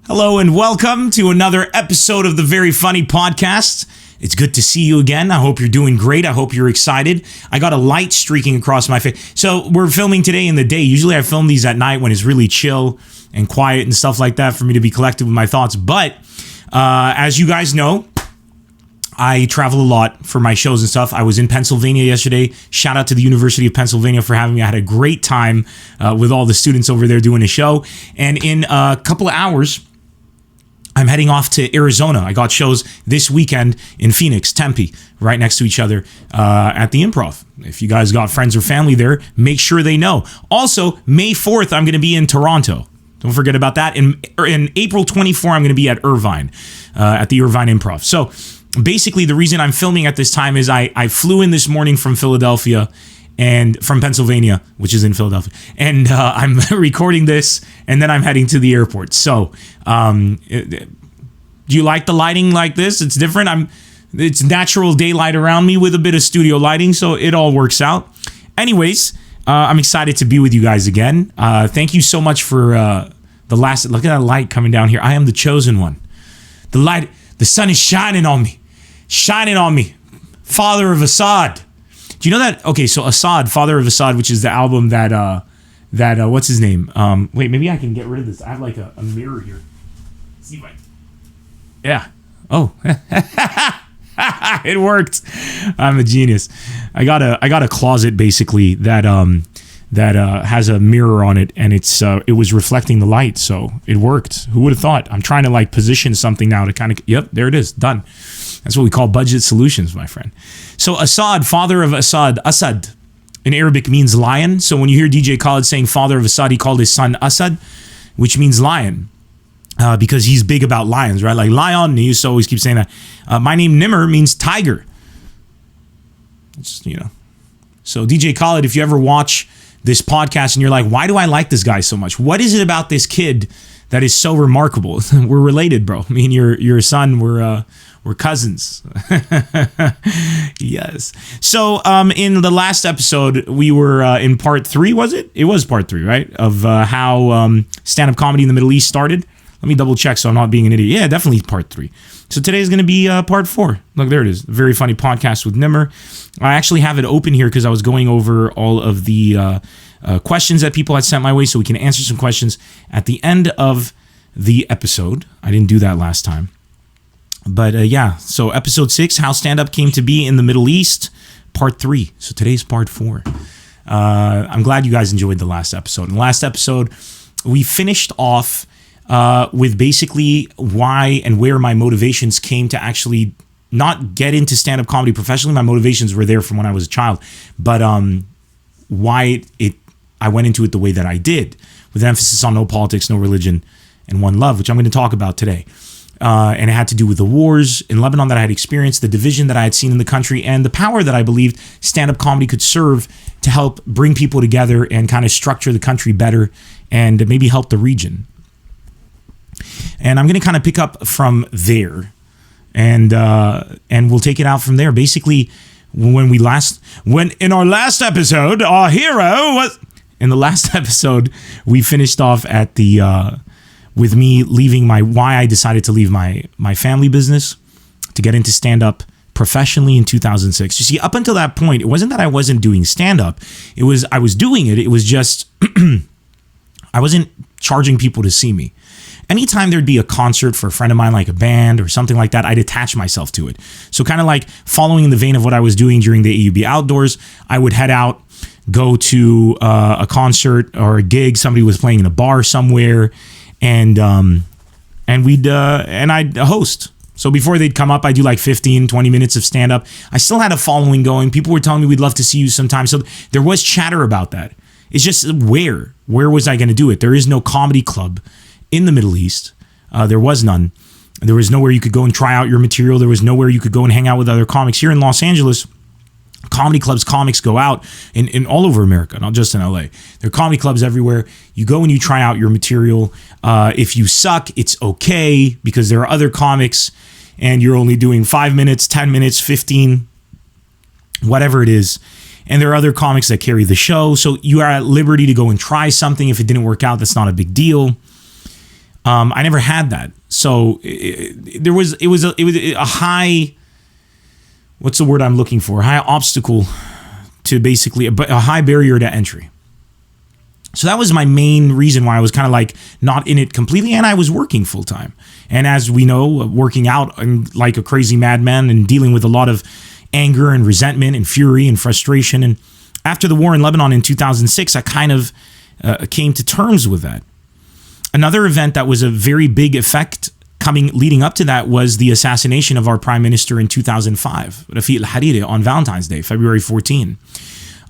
Hello and welcome to another episode of the Very Funny Podcast. It's good to see you again. I hope you're doing great. I hope you're excited. I got a light streaking across my face. So we're filming today in the day. Usually I film these at night when it's really chill and quiet and stuff like that for me to be collected with my thoughts. But as you guys know, I travel a lot for my shows and stuff. I was in Pennsylvania yesterday. Shout out to the University of Pennsylvania for having me. I had a great time with all the students over there doing a show. And in a couple of hours, I'm heading off to Arizona. I got shows this weekend in Phoenix, Tempe, right next to each other at the Improv. If you guys got friends or family there, make sure they know. Also, May 4th, I'm going to be in Toronto. Don't forget about that. In April 24, I'm going to be at Irvine, at the Irvine Improv. So basically, the reason I'm filming at this time is I flew in this morning from Philadelphia and from Pennsylvania, which is in Philadelphia, and I'm recording this, and then I'm heading to the airport. So, do you like the lighting like this? It's different. It's natural daylight around me with a bit of studio lighting, so it all works out. Anyways, I'm excited to be with you guys again. Thank you so much for the last. Look at that light coming down here. I am the chosen one. The light, the sun is shining on me, Father of Assad. Do you know that? Okay, so Assad, Father of Assad, which is the album that what's his name? Wait, maybe I can get rid of this. I have like a mirror here. Let's see if yeah. Oh, it worked. I'm a genius. I got a closet basically that has a mirror on it, and it was reflecting the light, so it worked. Who would have thought? I'm trying to like position something now to kind of. Yep, there it is. Done. That's what we call budget solutions, my friend. So Assad, father of Assad, Asad in Arabic means lion. So when you hear DJ Khaled saying father of Assad, he called his son Asad, which means lion, because he's big about lions, right? Like lion, he used to always keep saying that. My name Nemr means tiger. It's, So DJ Khaled, if you ever watch this podcast and you're like, why do I like this guy so much? What is it about this kid that is so remarkable? We're related, bro. I mean, your son, we're cousins. Yes. So in the last episode, we were in part 3, was it? It was part 3, right? Of how stand-up comedy in the Middle East started. Let me double check so I'm not being an idiot. Yeah, definitely part 3. So today's going to be part 4. Look, there it is. Very Funny Podcast with Nemr. I actually have it open here because I was going over all of the questions that people had sent my way so we can answer some questions at the end of the episode. I didn't do that last time. But yeah, so episode 6, how stand-up came to be in the Middle East, part 3. So today's part 4. I'm glad you guys enjoyed the last episode. In the last episode, we finished off with basically why and where my motivations came to actually not get into stand-up comedy professionally. My motivations were there from when I was a child, but why I went into it the way that I did, with an emphasis on no politics, no religion, and one love, which I'm going to talk about today. And it had to do with the wars in Lebanon that I had experienced, the division that I had seen in the country, and the power that I believed stand-up comedy could serve to help bring people together and kind of structure the country better and maybe help the region. And I'm going to kind of pick up from there, and we'll take it out from there. Basically, when in our last episode, our hero was in the last episode, we finished off at the with me leaving why I decided to leave my family business to get into stand-up professionally in 2006. You see, up until that point, it wasn't that I wasn't doing stand-up. It was I was doing it. It was just I wasn't charging people to see me. Anytime there'd be a concert for a friend of mine, like a band or something like that, I'd attach myself to it. So kind of like following in the vein of what I was doing during the AUB Outdoors, I would head out, go to a concert or a gig. Somebody was playing in a bar somewhere, and I'd host. So before they'd come up, I'd do like 15, 20 minutes of stand-up. I still had a following going. People were telling me we'd love to see you sometime. So there was chatter about that. It's just where was I going to do it? There is no comedy club in the Middle East. There was none. There was nowhere you could go and try out your material. There was nowhere you could go and hang out with other comics. Here in Los Angeles, comedy clubs, comics go out in all over America, not just in LA. There are comedy clubs everywhere. You go and you try out your material. If you suck, it's okay because there are other comics and you're only doing 5 minutes, 10 minutes, 15, whatever it is. And there are other comics that carry the show. So you are at liberty to go and try something. If it didn't work out, that's not a big deal. I never had that. So it was a high, what's the word I'm looking for? High obstacle to basically a high barrier to entry. So that was my main reason why I was kind of like not in it completely, and I was working full time. And as we know, working out like a crazy madman and dealing with a lot of anger and resentment and fury and frustration. And after the war in Lebanon in 2006, I kind of came to terms with that. Another event that was a very big effect leading up to that was the assassination of our prime minister in 2005, Rafiq al-Hariri, on Valentine's Day, February 14.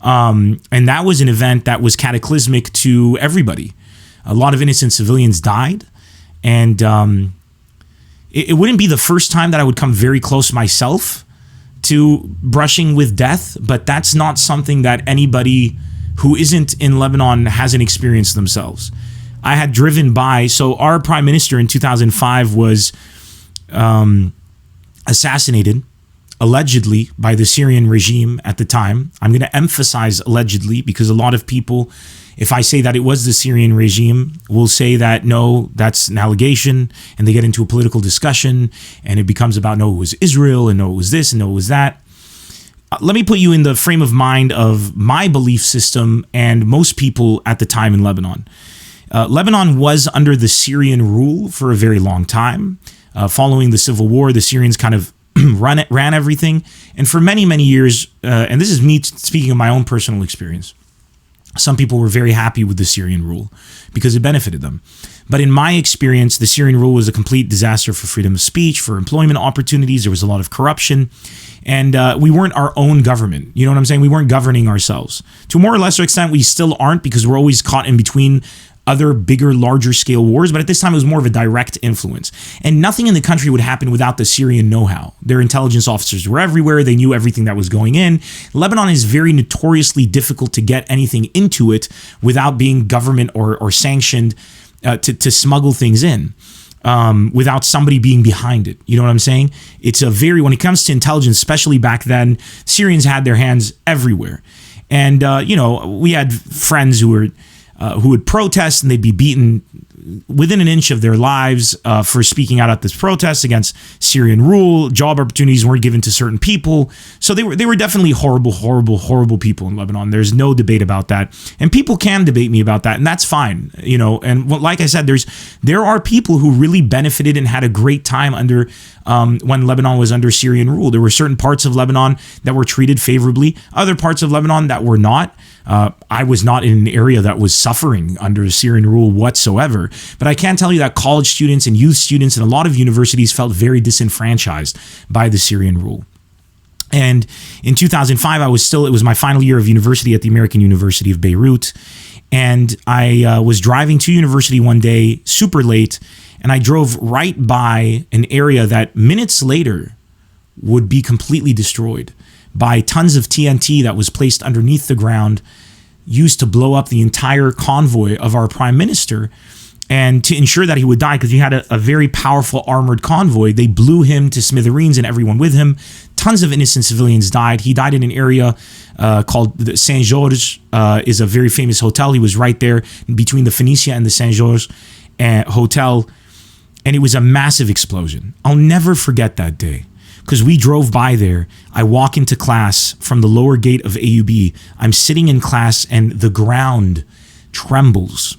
And that was an event that was cataclysmic to everybody. A lot of innocent civilians died. And it wouldn't be the first time that I would come very close myself to brushing with death, but that's not something that anybody who isn't in Lebanon hasn't experienced themselves. I had driven by, so our prime minister in 2005 was assassinated allegedly by the Syrian regime at the time. I'm going to emphasize allegedly because a lot of people, if I say that it was the Syrian regime, will say that no, that's an allegation, and they get into a political discussion and it becomes about no, it was Israel, and no, it was this, and no, it was that. Let me put you in the frame of mind of my belief system and most people at the time in Lebanon. Lebanon was under the Syrian rule for a very long time. Following the civil war, the Syrians kind of ran everything. And for many, many years, and this is me speaking of my own personal experience, some people were very happy with the Syrian rule because it benefited them. But in my experience, the Syrian rule was a complete disaster for freedom of speech, for employment opportunities. There was a lot of corruption. And we weren't our own government. You know what I'm saying? We weren't governing ourselves. To a more or lesser extent, we still aren't because we're always caught in between other bigger, larger scale wars, but at this time it was more of a direct influence. And nothing in the country would happen without the Syrian know-how. Their intelligence officers were everywhere. They knew everything that was going in. Lebanon is very notoriously difficult to get anything into it without being government or sanctioned to smuggle things in. Without somebody being behind it. You know what I'm saying? It's when it comes to intelligence, especially back then, Syrians had their hands everywhere. And, we had friends who would protest and they'd be beaten within an inch of their lives for speaking out at this protest against Syrian rule. Job opportunities weren't given to certain people. So they were definitely horrible, horrible, horrible people in Lebanon. There's no debate about that. And people can debate me about that, and that's fine. And like I said, there are people who really benefited and had a great time under when Lebanon was under Syrian rule. There were certain parts of Lebanon that were treated favorably, other parts of Lebanon that were not. I was not in an area that was suffering under Syrian rule whatsoever. But I can tell you that college students and youth students and a lot of universities felt very disenfranchised by the Syrian rule. And in 2005, it was my final year of university at the American University of Beirut. And I was driving to university one day, super late, and I drove right by an area that minutes later would be completely destroyed by tons of TNT that was placed underneath the ground, used to blow up the entire convoy of our prime minister. And to ensure that he would die, because he had a very powerful armored convoy, they blew him to smithereens and everyone with him. Tons of innocent civilians died. He died in an area called the Saint Georges, is a very famous hotel. He was right there between the Phoenicia and the Saint Georges hotel. And it was a massive explosion. I'll never forget that day. Because we drove by there. I walk into class from the lower gate of AUB. I'm sitting in class and the ground trembles.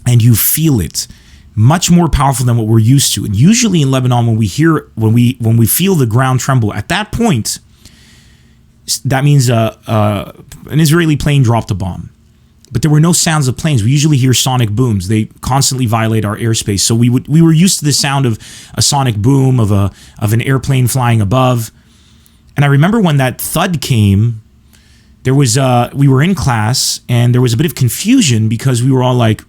And you feel it. Much more powerful than what we're used to. And usually in Lebanon, when we feel the ground tremble, at that point, that means an Israeli plane dropped a bomb. But there were no sounds of planes. We usually hear sonic booms. They constantly violate our airspace. So we were used to the sound of a sonic boom of an airplane flying above. And I remember when that thud came, there was we were in class and there was a bit of confusion because we were all like,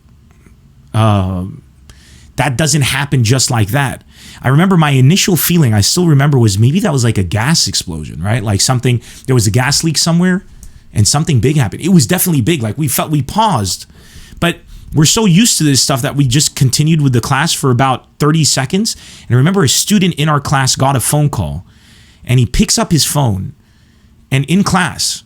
that doesn't happen just like that. I remember my initial feeling, I still remember, was maybe that was like a gas explosion, right? Like there was a gas leak somewhere. And something big happened. It was definitely big. Like we paused. But we're so used to this stuff that we just continued with the class for about 30 seconds. And I remember a student in our class got a phone call. And he picks up his phone. And in class,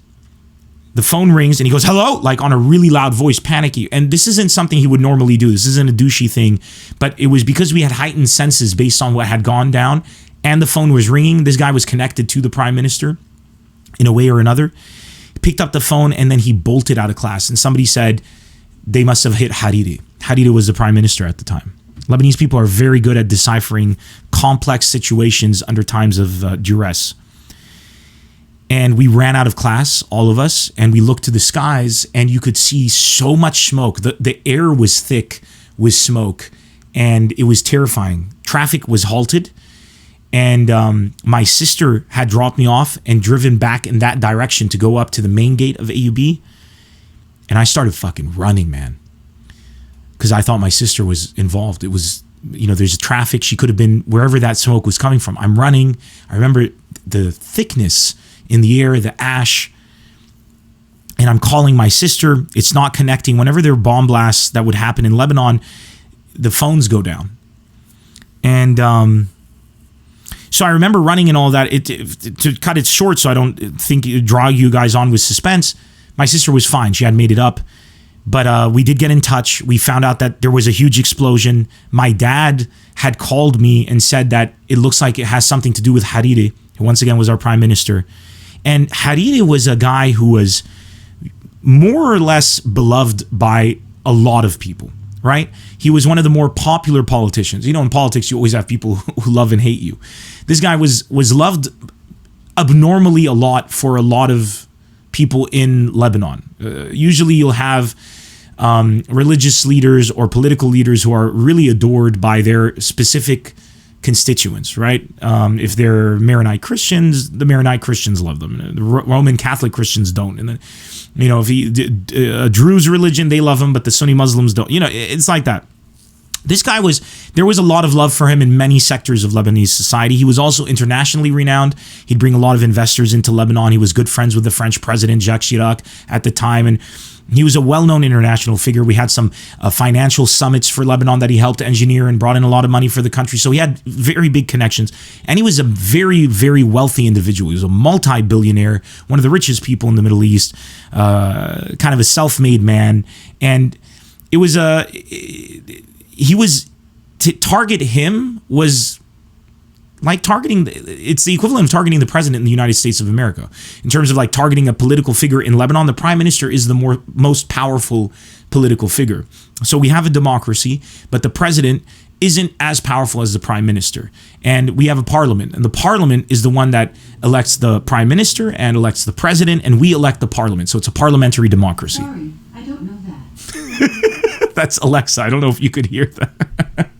The phone rings and he goes, hello, like on a really loud voice, panicky. And this isn't something he would normally do. This isn't a douchey thing, but it was because we had heightened senses based on what had gone down and the phone was ringing. This guy was connected to the prime minister in a way or another. He picked up the phone and then he bolted out of class. And somebody said they must have hit Hariri. Hariri was the prime minister at the time. Lebanese people are very good at deciphering complex situations under times of duress. And we ran out of class, all of us, and we looked to the skies and you could see so much smoke. The air was thick with smoke and it was terrifying. Traffic was halted and my sister had dropped me off and driven back in that direction to go up to the main gate of AUB. And I started fucking running, man, because I thought my sister was involved. It was, there's traffic. She could have been wherever that smoke was coming from. I'm running. I remember the thickness in the air, the ash, and I'm calling my sister. It's not connecting. Whenever there are bomb blasts that would happen in Lebanon, the phones go down. And so I remember running and all that. To cut it short so I don't think draw you guys on with suspense, my sister was fine. She had made it up. But we did get in touch. We found out that there was a huge explosion. My dad had called me and said that it looks like it has something to do with Hariri, who once again was our prime minister. And Hariri was a guy who was more or less beloved by a lot of people, right? He was one of the more popular politicians. In politics, you always have people who love and hate you. This guy was loved abnormally a lot for a lot of people in Lebanon. Usually you'll have religious leaders or political leaders who are really adored by their specific constituents, right? If they're Maronite Christians, the Maronite Christians love them. The Roman Catholic Christians don't. And then, if a Druze religion, they love him, but the Sunni Muslims don't. It's like that. This guy there was a lot of love for him in many sectors of Lebanese society. He was also internationally renowned. He'd bring a lot of investors into Lebanon. He was good friends with the French president, Jacques Chirac, at the time. And he was a well-known international figure. We had some financial summits for Lebanon that he helped engineer and brought in a lot of money for the country. So he had very big connections. And he was a very, very wealthy individual. He was a multi-billionaire, one of the richest people in the Middle East, kind of a self-made man. And it was to target him was like it's the equivalent of targeting the president in the United States of America. In terms of like targeting a political figure in Lebanon, the prime minister is the most powerful political figure. So we have a democracy, but the president isn't as powerful as the prime minister. And we have a parliament, and the parliament is the one that elects the prime minister and elects the president, and we elect the parliament. So it's a parliamentary democracy. Sorry, I don't know that. That's Alexa. I don't know if you could hear that.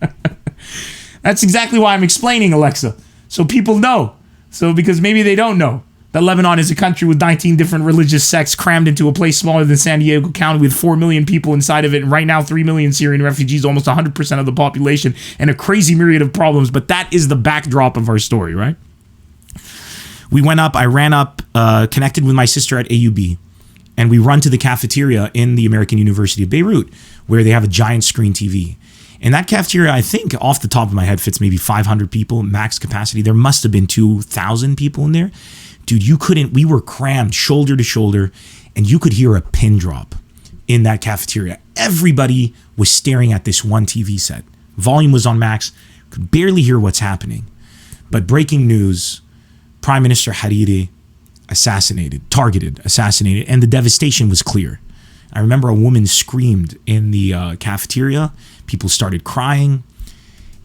That's exactly why I'm explaining, Alexa. So people know. Because maybe they don't know that Lebanon is a country with 19 different religious sects crammed into a place smaller than San Diego County with 4 million people inside of it. And right now, 3 million Syrian refugees, almost 100% of the population, and a crazy myriad of problems. But that is the backdrop of our story, right? We went up, I ran up, connected with my sister at AUB. And we run to the cafeteria in the American University of Beirut, where they have a giant screen TV. And that cafeteria, I think, off the top of my head, fits maybe 500 people, max capacity. There must have been 2,000 people in there. Dude, we were crammed shoulder to shoulder, and you could hear a pin drop in that cafeteria. Everybody was staring at this one TV set. Volume was on max, could barely hear what's happening. But breaking news, Prime Minister Hariri targeted, assassinated, and the devastation was clear. I remember a woman screamed in the cafeteria. People started crying,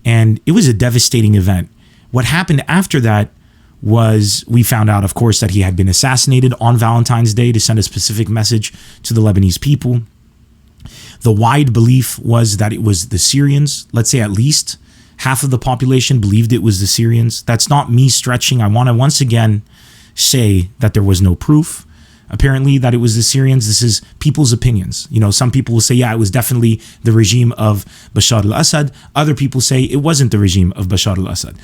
and it was a devastating event. What happened after that was we found out, of course, that he had been assassinated on Valentine's Day to send a specific message to the Lebanese people. The wide belief was that it was the Syrians. Let's say at least half of the population believed it was the Syrians. That's not me stretching. I want to once again say that there was no proof, apparently, that it was the Syrians. This is people's opinions. Some people will say, yeah, it was definitely the regime of Bashar al-Assad. Other people say it wasn't the regime of Bashar al-Assad.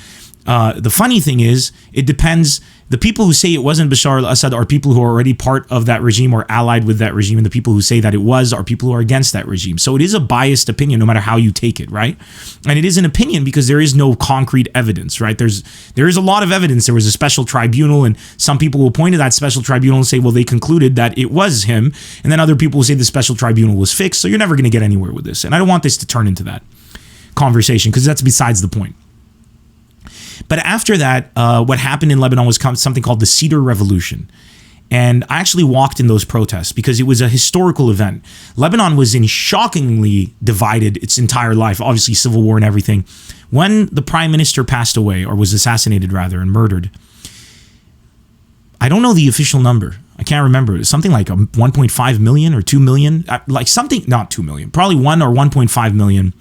The funny thing is, it depends. The people who say it wasn't Bashar al-Assad are people who are already part of that regime or allied with that regime, and the people who say that it was are people who are against that regime. So it is a biased opinion, no matter how you take it, right? And it is an opinion because there is no concrete evidence, right? There is a lot of evidence. There was a special tribunal, and some people will point to that special tribunal and say, well, they concluded that it was him, and then other people will say the special tribunal was fixed. So you're never going to get anywhere with this, and I don't want this to turn into that conversation because that's besides the point. But after that, what happened in Lebanon was something called the Cedar Revolution. And I actually walked in those protests because it was a historical event. Lebanon was shockingly divided its entire life, obviously civil war and everything. When the prime minister passed away, or was assassinated rather, and murdered, I don't know the official number. I can't remember. It was something like 1.5 million or 2 million. Like something, not 2 million, probably 1 or 1.5 million.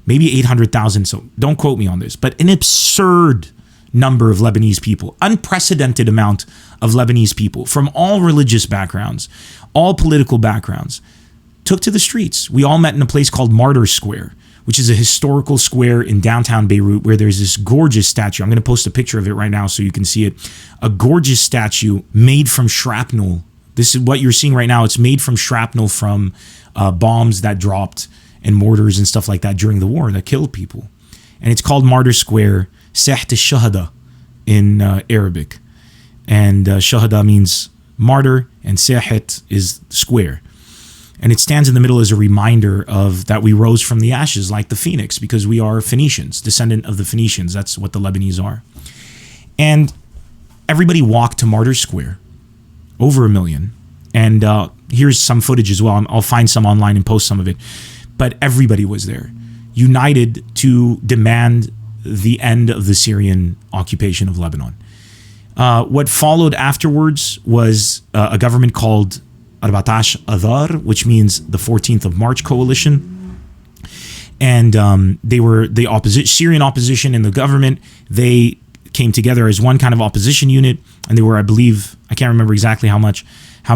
Maybe 800,000, so don't quote me on this, but an absurd number of Lebanese people, unprecedented amount of Lebanese people from all religious backgrounds, all political backgrounds, took to the streets. We all met in a place called Martyr Square, which is a historical square in downtown Beirut where there's this gorgeous statue. I'm going to post a picture of it right now so you can see it. A gorgeous statue made from shrapnel. This is what you're seeing right now. It's made from shrapnel from bombs that dropped and mortars and stuff like that during the war that killed people. And it's called Martyr Square, Saht al-Shuhada in Arabic. And Shuhada means martyr, and Saht is square. And it stands in the middle as a reminder of that we rose from the ashes like the phoenix, because we are Phoenicians, descendant of the Phoenicians. That's what the Lebanese are. And everybody walked to Martyr Square, over 1 million. And here's some footage as well. I'll find some online and post some of it. But everybody was there, united to demand the end of the Syrian occupation of Lebanon. What followed afterwards was a government called Arbatash Adar, which means the 14th of March coalition. And they were the Syrian opposition and the government. They came together as one kind of opposition unit. And they were, I believe, I can't remember exactly how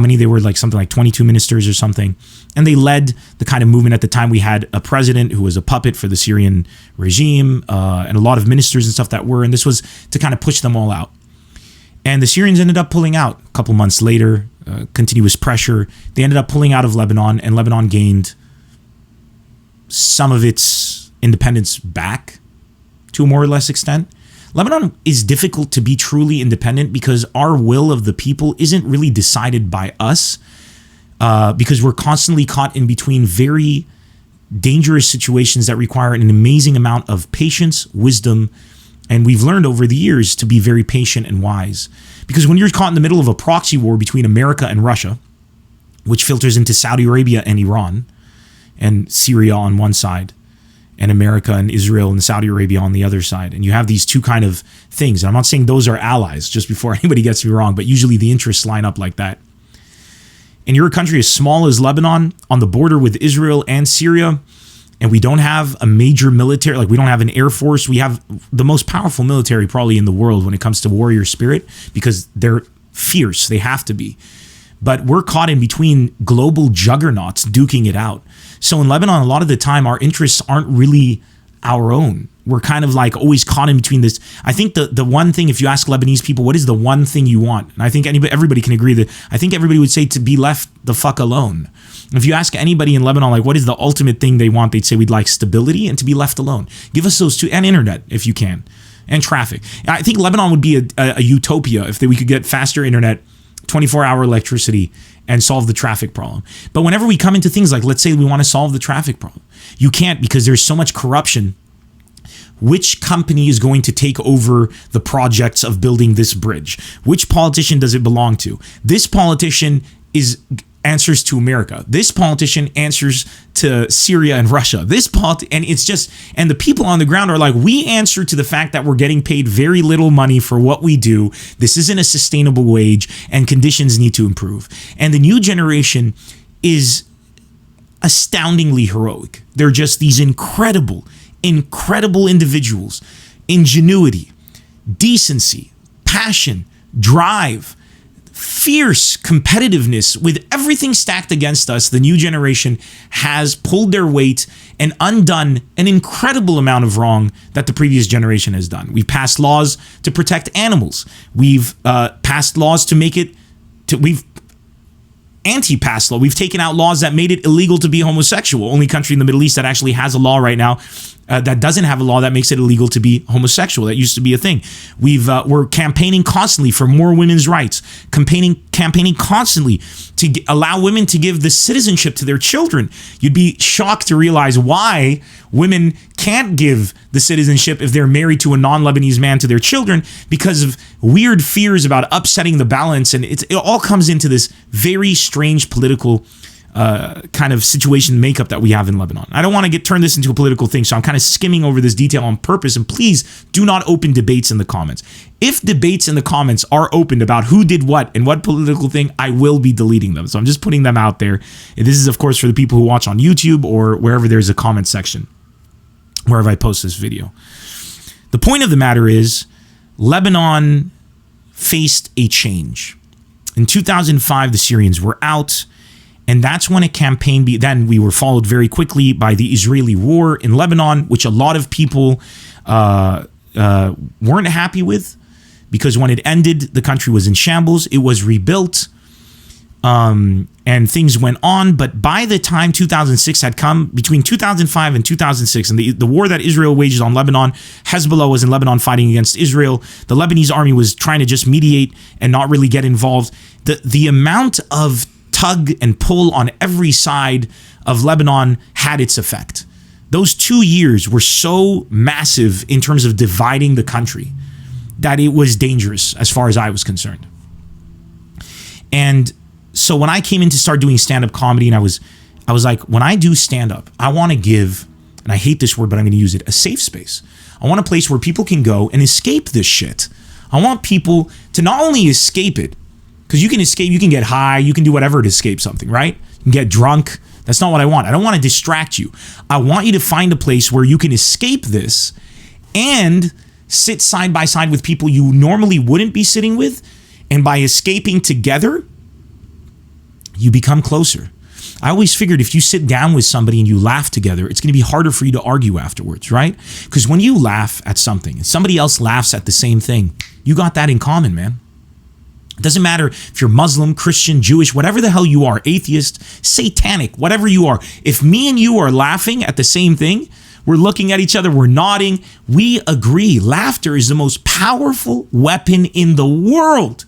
many they were, like something like 22 ministers or something. And they led the kind of movement. At the time, we had a president who was a puppet for the Syrian regime, and a lot of ministers and stuff that were, and this was to kind of push them all out. And the Syrians ended up pulling out a couple months later, continuous pressure. They ended up pulling out of Lebanon, and Lebanon gained some of its independence back to a more or less extent. Lebanon is difficult to be truly independent because our will of the people isn't really decided by us, because we're constantly caught in between very dangerous situations that require an amazing amount of patience, wisdom, and we've learned over the years to be very patient and wise. Because when you're caught in the middle of a proxy war between America and Russia, which filters into Saudi Arabia and Iran, and Syria on one side, and America and Israel and Saudi Arabia on the other side. And you have these two kind of things. And I'm not saying those are allies, just before anybody gets me wrong, but usually the interests line up like that. And you're a country as small as Lebanon on the border with Israel and Syria, and we don't have a major military, like we don't have an air force. We have the most powerful military probably in the world when it comes to warrior spirit, because they're fierce. They have to be. But we're caught in between global juggernauts duking it out. So in Lebanon, a lot of the time, our interests aren't really our own. We're kind of like always caught in between this. I think the one thing, if you ask Lebanese people, what is the one thing you want? And I think everybody can agree that I think everybody would say to be left the fuck alone. If you ask anybody in Lebanon, like, what is the ultimate thing they want? They'd say we'd like stability and to be left alone. Give us those two, and internet if you can, and traffic. I think Lebanon would be a utopia if we could get faster internet, 24-hour electricity, and solve the traffic problem. But whenever we come into things like, let's say we want to solve the traffic problem, you can't, because there's so much corruption. Which company is going to take over the projects of building this bridge? Which politician does it belong to? This politician answers to America. This politician answers to Syria and Russia. And it's just, and the people on the ground are like, we answer to the fact that we're getting paid very little money for what we do. This isn't a sustainable wage, and conditions need to improve. And the new generation is astoundingly heroic. They're just these incredible individuals. Ingenuity, decency, passion, drive, fierce competitiveness with everything stacked against us, the new generation has pulled their weight and undone an incredible amount of wrong that the previous generation has done. We've passed laws to protect animals. We've passed laws to make it we've anti-pass law. We've taken out laws that made it illegal to be homosexual. Only country in the Middle East that actually has a law right now that doesn't have a law that makes it illegal to be homosexual. That used to be a thing. We're campaigning constantly for more women's rights, campaigning constantly to allow women to give the citizenship to their children. You'd be shocked to realize why women can't give the citizenship if they're married to a non-Lebanese man to their children, because of weird fears about upsetting the balance. And it all comes into this very strange political kind of situation makeup that we have in Lebanon. I don't want to turn this into a political thing, so I'm kind of skimming over this detail on purpose. And please do not open debates in the comments. If debates in the comments are opened about who did what and what political thing, I will be deleting them. So I'm just putting them out there. And this is, of course, for the people who watch on YouTube or wherever there's a comment section, wherever I post this video. The point of the matter is, Lebanon faced a change. In 2005, the Syrians were out. And that's when a campaign then we were followed very quickly by the Israeli war in Lebanon, which a lot of people weren't happy with, because when it ended, the country was in shambles. It was rebuilt, and things went on. But by the time 2006 had come, between 2005 and 2006, and the war that Israel wages on Lebanon, Hezbollah was in Lebanon fighting against Israel. The Lebanese army was trying to just mediate and not really get involved. The amount of tug and pull on every side of Lebanon had its effect. Those 2 years were so massive in terms of dividing the country that it was dangerous as far as I was concerned. And so when I came in to start doing stand-up comedy, and I was like, when I do stand-up, I want to give, and I hate this word, but I'm going to use it, a safe space. I want a place where people can go and escape this shit. I want people to not only escape it, because you can escape, you can get high, you can do whatever to escape something, right? You can get drunk. That's not what I want. I don't want to distract you. I want you to find a place where you can escape this and sit side by side with people you normally wouldn't be sitting with. And by escaping together, you become closer. I always figured if you sit down with somebody and you laugh together, it's going to be harder for you to argue afterwards, right? Because when you laugh at something and somebody else laughs at the same thing, you got that in common, man. It doesn't matter if you're Muslim, Christian, Jewish, whatever the hell you are, atheist, satanic, whatever you are. If me and you are laughing at the same thing, we're looking at each other, we're nodding, we agree. Laughter is the most powerful weapon in the world.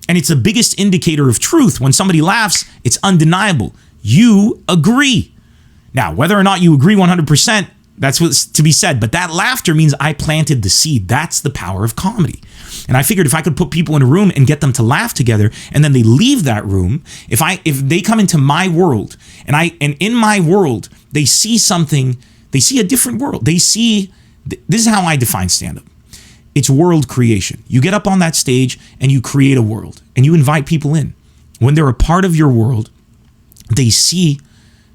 And it's the biggest indicator of truth. When somebody laughs, it's undeniable. You agree. Now, whether or not you agree 100%, that's what's to be said. But that laughter means I planted the seed. That's the power of comedy. And I figured if I could put people in a room and get them to laugh together, and then they leave that room, if they come into my world, and in my world they see something, they see a different world. They see, this is how I define stand-up. It's world creation. You get up on that stage and you create a world, and you invite people in. When they're a part of your world, they see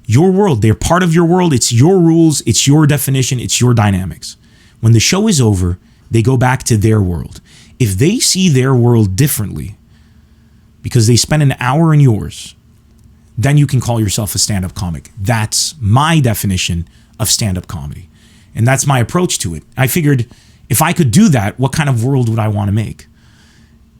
your world. They're part of your world. It's your rules. It's your definition. It's your dynamics. When the show is over, they go back to their world. If they see their world differently because they spend an hour in yours, then you can call yourself a stand-up comic. That's my definition of stand-up comedy. And that's my approach to it. I figured if I could do that, what kind of world would I want to make?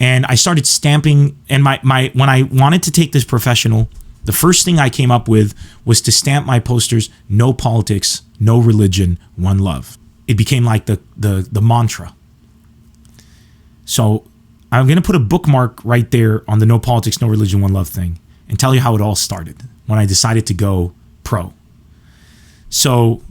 And I started stamping, and when I wanted to take this professional, the first thing I came up with was to stamp my posters, no politics, no religion, one love. It became like the mantra. So I'm going to put a bookmark right there on the no politics, no religion, one love thing and tell you how it all started when I decided to go pro. So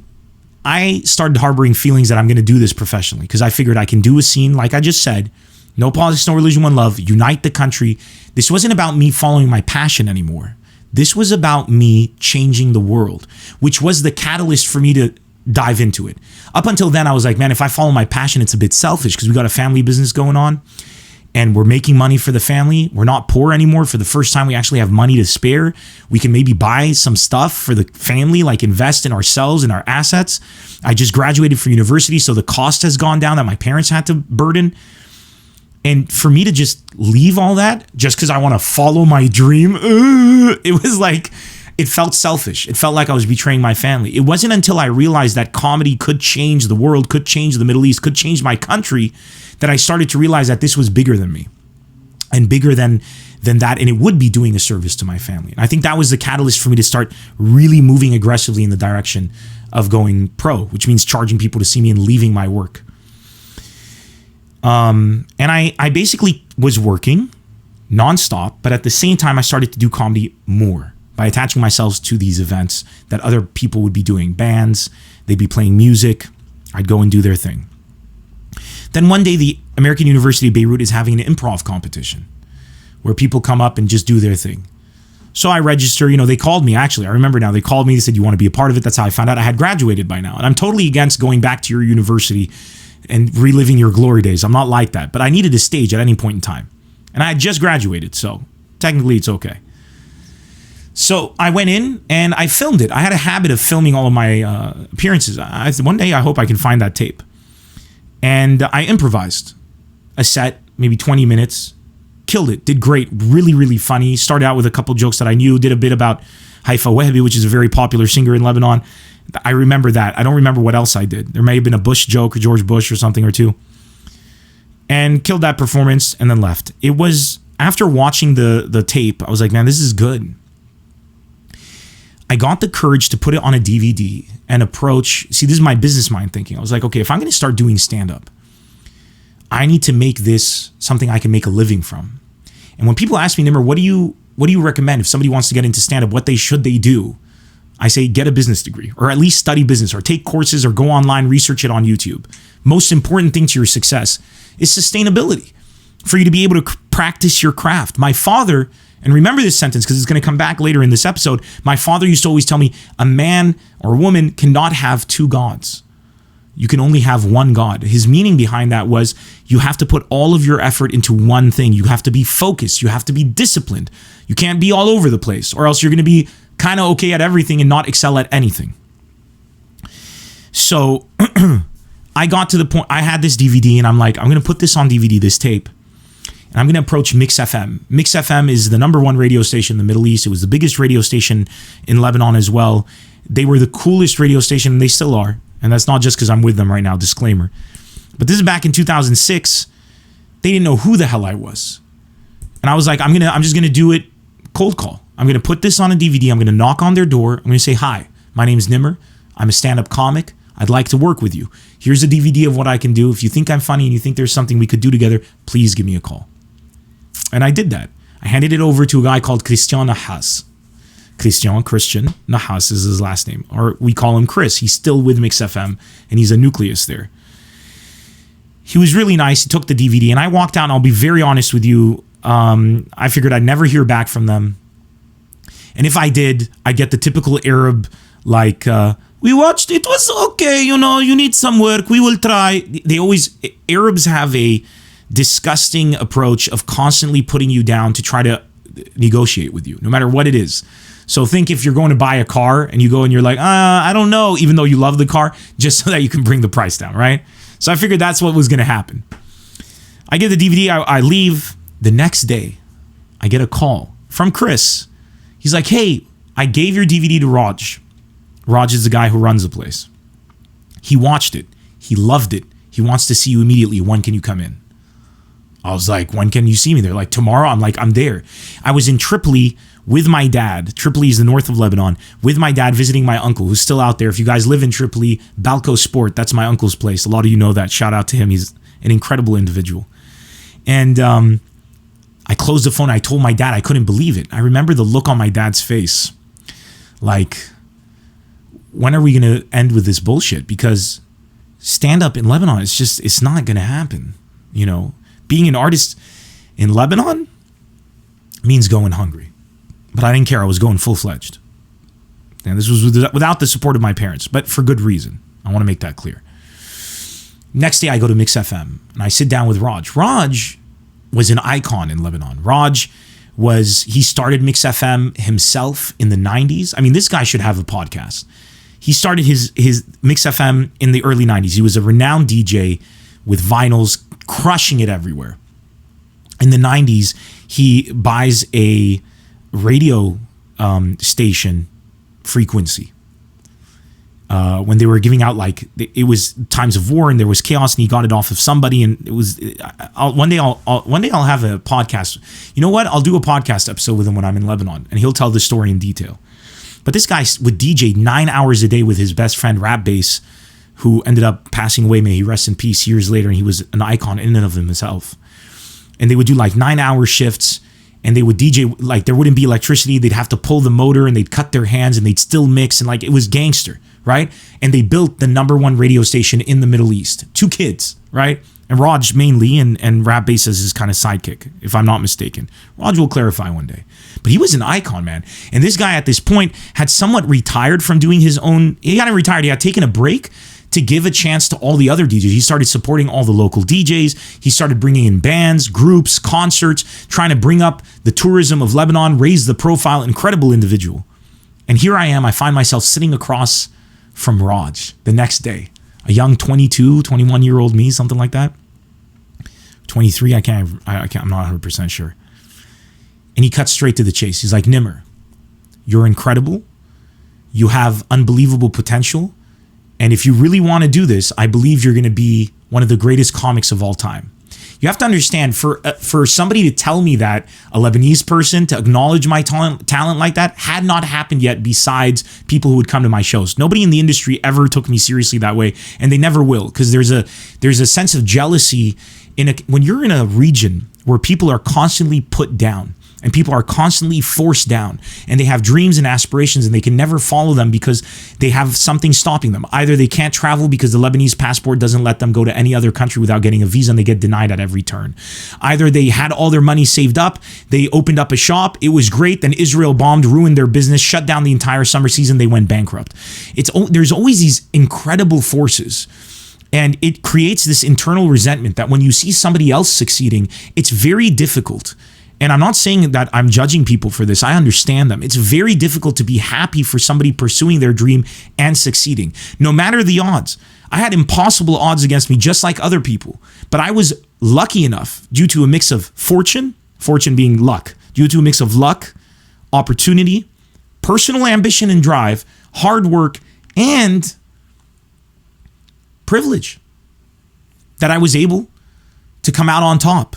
I started harboring feelings that I'm going to do this professionally because I figured I can do a scene, like I just said, no politics, no religion, one love, unite the country. This wasn't about me following my passion anymore. This was about me changing the world, which was the catalyst for me to dive into it. Up until then, I was like, man, if I follow my passion, it's a bit selfish because we got a family business going on and we're making money for the family. We're not poor anymore. For the first time, we actually have money to spare. We can maybe buy some stuff for the family, like invest in ourselves and our assets. I just graduated from university, so the cost has gone down that my parents had to burden. And for me to just leave all that just because I want to follow my dream, it was like, it felt selfish. It felt like I was betraying my family. It wasn't until I realized that comedy could change the world, could change the Middle East, could change my country, that I started to realize that this was bigger than me and bigger than that. And it would be doing a service to my family. And I think that was the catalyst for me to start really moving aggressively in the direction of going pro, which means charging people to see me and leaving my work. And I basically was working nonstop, but at the same time, I started to do comedy more by attaching myself to these events that other people would be doing. Bands, they'd be playing music. I'd go and do their thing. Then one day, the American University of Beirut is having an improv competition where people come up and just do their thing. So I register, they called me, actually, I remember now, they called me, they said, you want to be a part of it? That's how I found out I had graduated by now. And I'm totally against going back to your university and reliving your glory days. I'm not like that, but I needed a stage at any point in time. And I had just graduated, so technically it's okay. So I went in and I filmed it. I had a habit of filming all of my appearances. One day I hope I can find that tape. And I improvised a set, maybe 20 minutes, killed it, did great, really, really funny. Started out with a couple jokes that I knew, did a bit about Haifa Wahbi, which is a very popular singer in Lebanon. I remember that. I don't remember what else I did. There may have been a Bush joke or George Bush or something or two. And killed that performance and then left. It was, after watching the tape, I was like, man, this is good. I got the courage to put it on a DVD and approach, see, this is my business mind thinking. I was like, okay, if I'm going to start doing stand-up, I need to make this something I can make a living from. And when people ask me, Nemr, what do you recommend if somebody wants to get into stand-up, what should they do? I say, get a business degree, or at least study business, or take courses, or go online, research it on YouTube. Most important thing to your success is sustainability, for you to be able to practice your craft. My father, and remember this sentence because it's going to come back later in this episode, my father used to always tell me, a man or a woman cannot have two gods. You can only have one God. His meaning behind that was you have to put all of your effort into one thing. You have to be focused. You have to be disciplined. You can't be all over the place, or else you're going to be kind of okay at everything and not excel at anything. So I got to the point, I had this DVD and I'm like, I'm going to put this on DVD, this tape, and I'm going to approach Mix FM. Mix FM is the #1 radio station in the Middle East. It was the biggest radio station in Lebanon as well. They were the coolest radio station, and they still are. And that's not just because I'm with them right now, disclaimer. But this is back in 2006. They didn't know who the hell I was. And I was like, I'm just going to do it cold call. I'm going to put this on a DVD. I'm going to knock on their door. I'm going to say, hi, my name's Nemr. I'm a stand-up comic. I'd like to work with you. Here's a DVD of what I can do. If you think I'm funny and you think there's something we could do together, please give me a call. And I did that. I handed it over to a guy called Christian Nahas. Christian Nahas is his last name. Or we call him Chris. He's still with Mix FM, and he's a nucleus there. He was really nice. He took the DVD, and I walked out, and I'll be very honest with you. I figured I'd never hear back from them. And if I did, I'd get the typical Arab, like, we watched, it was okay, you need some work, we will try. Arabs have a disgusting approach of constantly putting you down to try to negotiate with you, no matter what it is. So think if you're going to buy a car and you go and you're like, I don't know, even though you love the car, just so that you can bring the price down, right? So I figured that's what was going to happen. I get the DVD, I leave. The next day, I get a call from Chris. He's like, hey, I gave your DVD to Raj. Raj is the guy who runs the place. He watched it. He loved it. He wants to see you immediately. When can you come in? I was like, when can you see me? They're like, tomorrow. I'm like, I'm there. I was in Tripoli with my dad. Tripoli is the north of Lebanon. With my dad visiting my uncle, who's still out there. If you guys live in Tripoli, Balco Sport, that's my uncle's place. A lot of you know that. Shout out to him. He's an incredible individual. And I closed the phone. I told my dad I couldn't believe it. I remember the look on my dad's face. Like, when are we going to end with this bullshit? Because stand-up in Lebanon, it's not going to happen. Being an artist in Lebanon means going hungry. But I didn't care. I was going full-fledged. And this was without the support of my parents, but for good reason. I want to make that clear. Next day, I go to Mix FM, and I sit down with Raj. Raj was an icon in Lebanon. He started Mix FM himself in the 90s. I mean, this guy should have a podcast. He started his Mix FM in the early 90s. He was a renowned DJ with vinyls, crushing it everywhere. in the 90s, he buys a radio station frequency. When they were giving out, like, it was times of war and there was chaos, and he got it off of somebody, and it was one day I'll have a podcast. You know what? I'll do a podcast episode with him when I'm in Lebanon, and he'll tell the story in detail. But this guy would DJ 9 hours a day with his best friend, Rap Bass, who ended up passing away, may he rest in peace, years later, and he was an icon in and of himself. And they would do like 9-hour shifts, and they would DJ, like, there wouldn't be electricity. They'd have to pull the motor, and they'd cut their hands, and they'd still mix, and like, it was gangster, right? And they built the #1 radio station in the Middle East. 2 kids, right? And Raj mainly, and Rap Bass as his kind of sidekick, if I'm not mistaken. Raj will clarify one day. But he was an icon, man. And this guy at this point had somewhat retired from doing his own, he hadn't retired, he had taken a break to give a chance to all the other DJs. He started supporting all the local DJs. He started bringing in bands, groups, concerts, trying to bring up the tourism of Lebanon, raise the profile. Incredible individual. And here I am, I find myself sitting across from Raj the next day. A young 22, 21-year-old me, something like that. 23, I'm not 100% sure. And he cuts straight to the chase. He's like, Nemr, you're incredible. You have unbelievable potential. And if you really want to do this, I believe you're going to be one of the greatest comics of all time. You have to understand, for somebody to tell me that, a Lebanese person to acknowledge my talent like that, had not happened yet besides people who would come to my shows. Nobody in the industry ever took me seriously that way, and they never will, because there's a sense of jealousy when you're in a region where people are constantly put down, and people are constantly forced down, and they have dreams and aspirations, and they can never follow them because they have something stopping them. Either they can't travel because the Lebanese passport doesn't let them go to any other country without getting a visa, and they get denied at every turn. Either they had all their money saved up, they opened up a shop, it was great, then Israel bombed, ruined their business, shut down the entire summer season, they went bankrupt. There's always these incredible forces. And it creates this internal resentment that when you see somebody else succeeding, it's very difficult. And I'm not saying that I'm judging people for this. I understand them. It's very difficult to be happy for somebody pursuing their dream and succeeding, no matter the odds. I had impossible odds against me, just like other people. But I was lucky enough, due to a mix of fortune being luck, due to a mix of luck, opportunity, personal ambition and drive, hard work, and privilege, that I was able to come out on top.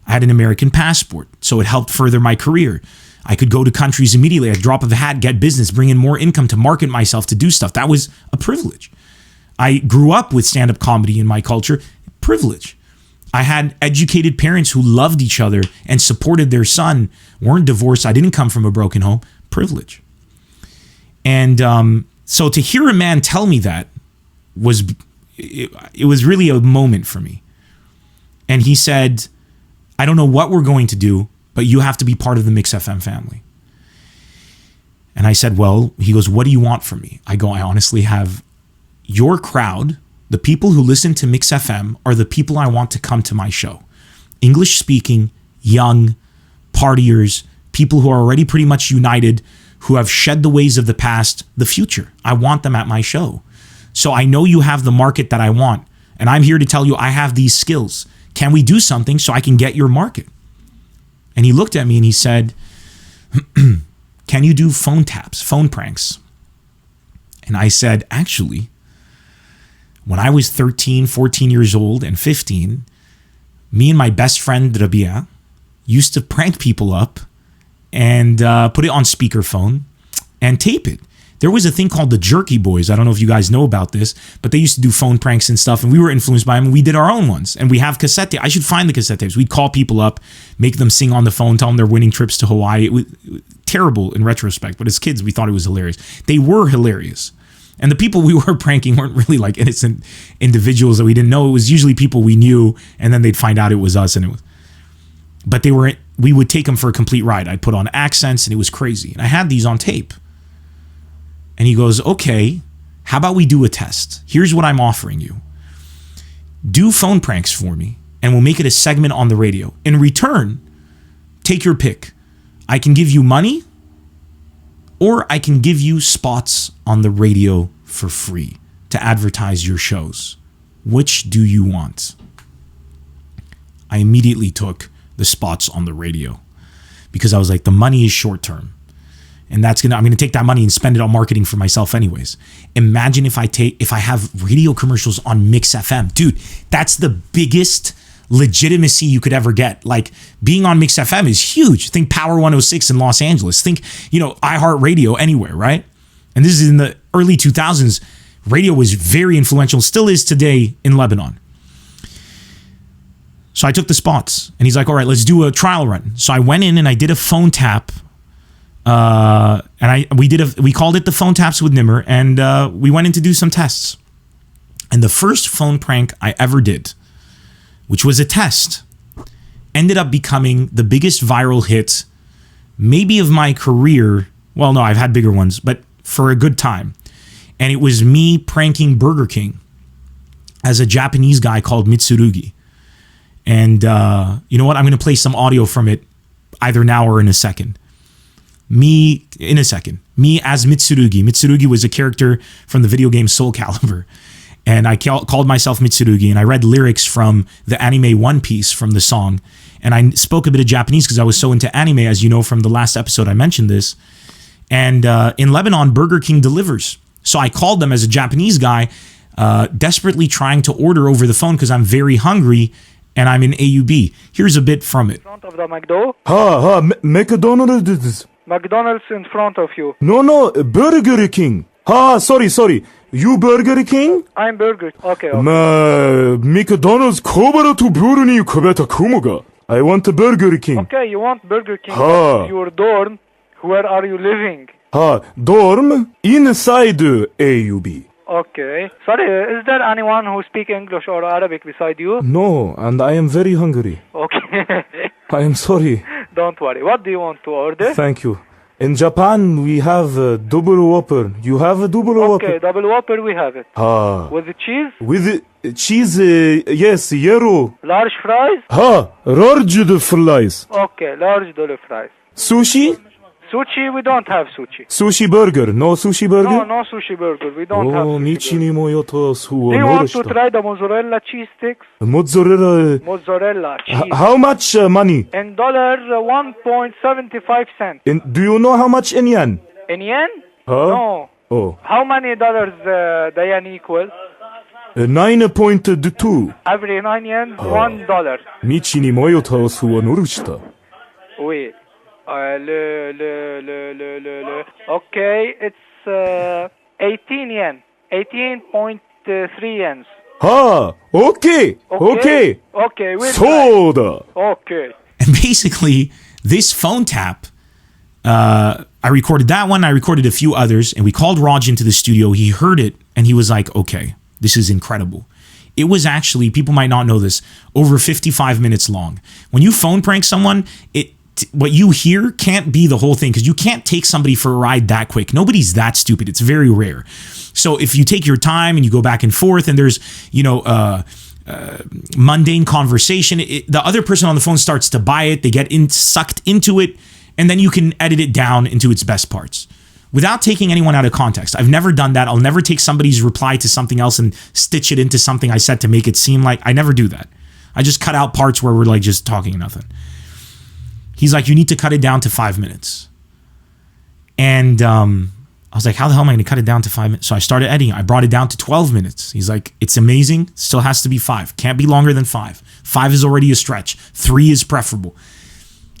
I had an American passport, so it helped further my career. I could go to countries immediately at a drop of a hat, get business, bring in more income to market myself, to do stuff. That was a privilege. I grew up with stand-up comedy in my culture. Privilege. I had educated parents who loved each other and supported their son, weren't divorced. I didn't come from a broken home. Privilege. And so to hear a man tell me that it was really a moment for me. And he said, I don't know what we're going to do, but you have to be part of the Mix FM family. And I said, well, he goes, what do you want from me? I go, I honestly have your crowd. The people who listen to Mix FM are the people I want to come to my show. English speaking, young, partiers, people who are already pretty much united, who have shed the ways of the past, the future. I want them at my show. So I know you have the market that I want. And I'm here to tell you I have these skills. Can we do something so I can get your market? And he looked at me and he said, can you do phone taps, phone pranks? And I said, actually, when I was 13, 14 years old and 15, me and my best friend Rabia used to prank people up and put it on speakerphone and tape it. There was a thing called the Jerky Boys. I don't know if you guys know about this, but they used to do phone pranks and stuff, and we were influenced by them, and we did our own ones. And we have cassette tapes. I should find the cassette tapes. We'd call people up, make them sing on the phone, tell them they're winning trips to Hawaii. It was terrible in retrospect, but as kids, we thought it was hilarious. They were hilarious. And the people we were pranking weren't really like innocent individuals that we didn't know. It was usually people we knew, and then they'd find out it was us. But we would take them for a complete ride. I'd put on accents, and it was crazy. And I had these on tape. And he goes, okay, how about we do a test? Here's what I'm offering you. Do phone pranks for me, and we'll make it a segment on the radio. In return, take your pick. I can give you money, or I can give you spots on the radio for free to advertise your shows. Which do you want? I immediately took the spots on the radio because I was like, the money is short term. And I'm going to take that money and spend it on marketing for myself anyways. Imagine if I have radio commercials on Mix FM. Dude, that's the biggest legitimacy you could ever get. Like, being on Mix FM is huge. Think Power 106 in Los Angeles. Think, iHeartRadio anywhere, right? And this is in the early 2000s. Radio was very influential, still is today in Lebanon. So I took the spots and he's like, all right, let's do a trial run. So I went in and I did a phone tap. We called it the phone taps with Nemr, and we went in to do some tests. And the first phone prank I ever did, which was a test, ended up becoming the biggest viral hit, maybe of my career. Well, no, I've had bigger ones, but for a good time. And it was me pranking Burger King as a Japanese guy called Mitsurugi. And you know what? I'm going to play some audio from it either now or in a second. Me as Mitsurugi. Mitsurugi was a character from the video game Soul Calibur. And I called myself Mitsurugi, and I read lyrics from the anime One Piece from the song. And I spoke a bit of Japanese because I was so into anime, as you know from the last episode I mentioned this. And in Lebanon, Burger King delivers. So I called them as a Japanese guy, desperately trying to order over the phone because I'm very hungry and I'm in AUB. Here's a bit from it. In front of the McDo? McDonald's. McDonald's in front of you. No, Burger King. Sorry. You Burger King? I'm Burger. Okay. McDonald's 코바라 to 부르니 코베타 쿠모가. I want a Burger King. Okay, you want Burger King. Your dorm. Where are you living? Dorm inside AUB. Okay. Sorry, is there anyone who speaks English or Arabic beside you? No, and I am very hungry. Okay. I am sorry. Don't worry. What do you want to order? Thank you. In Japan, we have double whopper. You have a double whopper? Okay, double whopper, we have it. With the cheese? With cheese, yes, yellow. Large fries? Large fries. Okay, large dollar fries. Sushi? Sushi, we don't have sushi. Sushi burger. No sushi burger? No sushi burger. We don't have sushi burger. Do you want to try the mozzarella cheese sticks? Mozzarella cheese. How much money? In dollar, 1.75 cents. Do you know how much in yen? In yen? No. Oh. How many dollars the yen equal? 9.2. Every 9 yen, $1. Michi ni moyoto suwa norushita. Oui. Okay, it's 18 yen. 18.3 yens. Okay. Soda. Okay. And basically, this phone tap, I recorded that one. I recorded a few others, and we called Raj into the studio. He heard it, and he was like, okay, this is incredible. It was actually, people might not know this, over 55 minutes long. When you phone prank someone, what you hear can't be the whole thing because you can't take somebody for a ride that quick. Nobody's that stupid. It's very rare. So if you take your time and you go back and forth and there's, mundane conversation, the other person on the phone starts to buy it. They get sucked into it, and then you can edit it down into its best parts without taking anyone out of context. I've never done that. I'll never take somebody's reply to something else and stitch it into something I said to make it seem like I never do that. I just cut out parts where we're like just talking nothing. He's like, you need to cut it down to 5 minutes. And I was like, how the hell am I going to cut it down to 5 minutes? So I started editing. I brought it down to 12 minutes. He's like, it's amazing. Still has to be 5. Can't be longer than 5. 5 is already a stretch. 3 is preferable.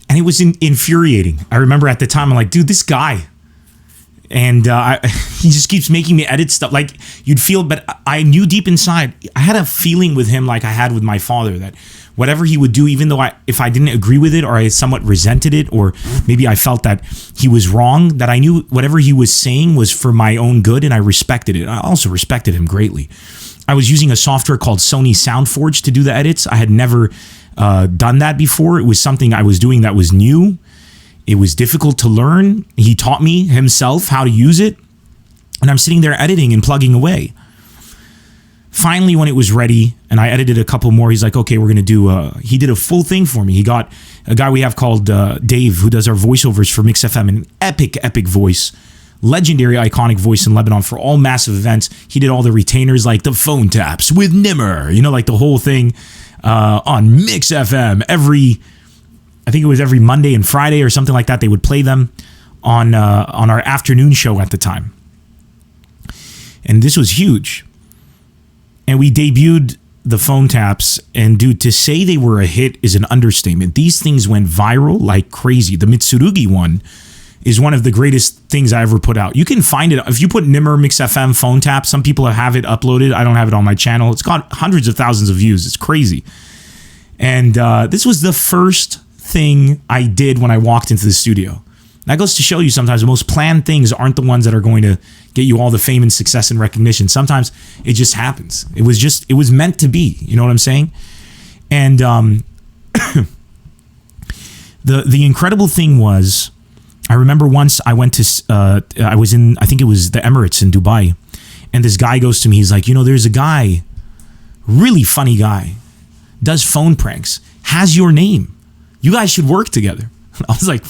And it was infuriating. I remember at the time, I'm like, dude, this guy. And he just keeps making me edit stuff. Like, you'd feel, but I knew deep inside, I had a feeling with him like I had with my father, that whatever he would do, even though if I didn't agree with it or I somewhat resented it, or maybe I felt that he was wrong, that I knew whatever he was saying was for my own good, and I respected it. I also respected him greatly. I was using a software called Sony SoundForge to do the edits. I had never done that before. It was something I was doing that was new. It was difficult to learn. He taught me himself how to use it, and I'm sitting there editing and plugging away. Finally, when it was ready, and I edited a couple more, he's like, okay, we're going to do, he did a full thing for me. He got a guy we have called Dave, who does our voiceovers for Mix FM, an epic voice, legendary, iconic voice in Lebanon for all massive events. He did all the retainers, like the phone taps with Nemr, like the whole thing on Mix FM. I think it was every Monday and Friday or something like that. They would play them on our afternoon show at the time. And this was huge. And we debuted the phone taps, and dude, to say they were a hit is an understatement. These things went viral like crazy. The Mitsurugi one is one of the greatest things I ever put out. You can find it if you put Nemr Mix FM phone tap. Some people have it uploaded. I don't have it on my channel. It's got hundreds of thousands of views. It's crazy. And this was the first thing I did when I walked into the studio. That goes to show you sometimes the most planned things aren't the ones that are going to get you all the fame and success and recognition. Sometimes it just happens. It was meant to be. You know what I'm saying? And the incredible thing was, I remember once I went to, I was in, I think it was the Emirates in Dubai. And this guy goes to me, he's like, there's a guy, really funny guy, does phone pranks, has your name. You guys should work together. I was like,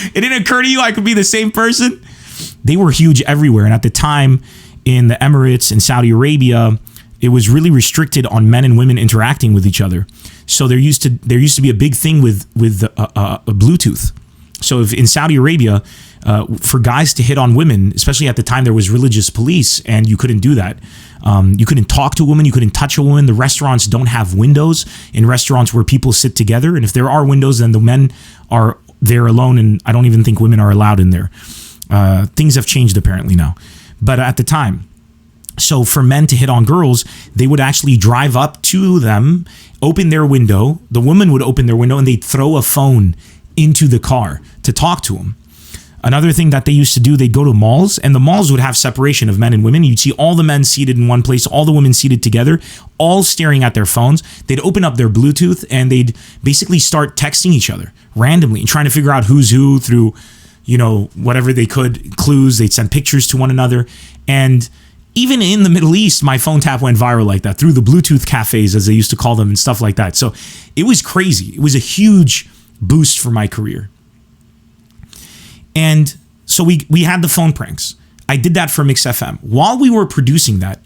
it didn't occur to you I could be the same person? They were huge everywhere. And at the time in the Emirates and Saudi Arabia, it was really restricted on men and women interacting with each other. So there used to be a big thing with Bluetooth. So if in Saudi Arabia, for guys to hit on women, especially at the time there was religious police and you couldn't do that. You couldn't talk to a woman. You couldn't touch a woman. The restaurants don't have windows in restaurants where people sit together. And if there are windows, then the men are there alone. And I don't even think women are allowed in there. Things have changed apparently now. But at the time, so for men to hit on girls, they would actually drive up to them, open their window. The woman would open their window and they'd throw a phone into the car to talk to them. Another thing that they used to do, they'd go to malls, and the malls would have separation of men and women. You'd see all the men seated in one place, all the women seated together, all staring at their phones. They'd open up their Bluetooth, and they'd basically start texting each other randomly and trying to figure out who's who through, whatever they could, clues. They'd send pictures to one another. And even in the Middle East, my phone tap went viral like that, through the Bluetooth cafes, as they used to call them, and stuff like that. So it was crazy. It was a huge boost for my career. And so we had the phone pranks. I did that for Mix FM. While we were producing that,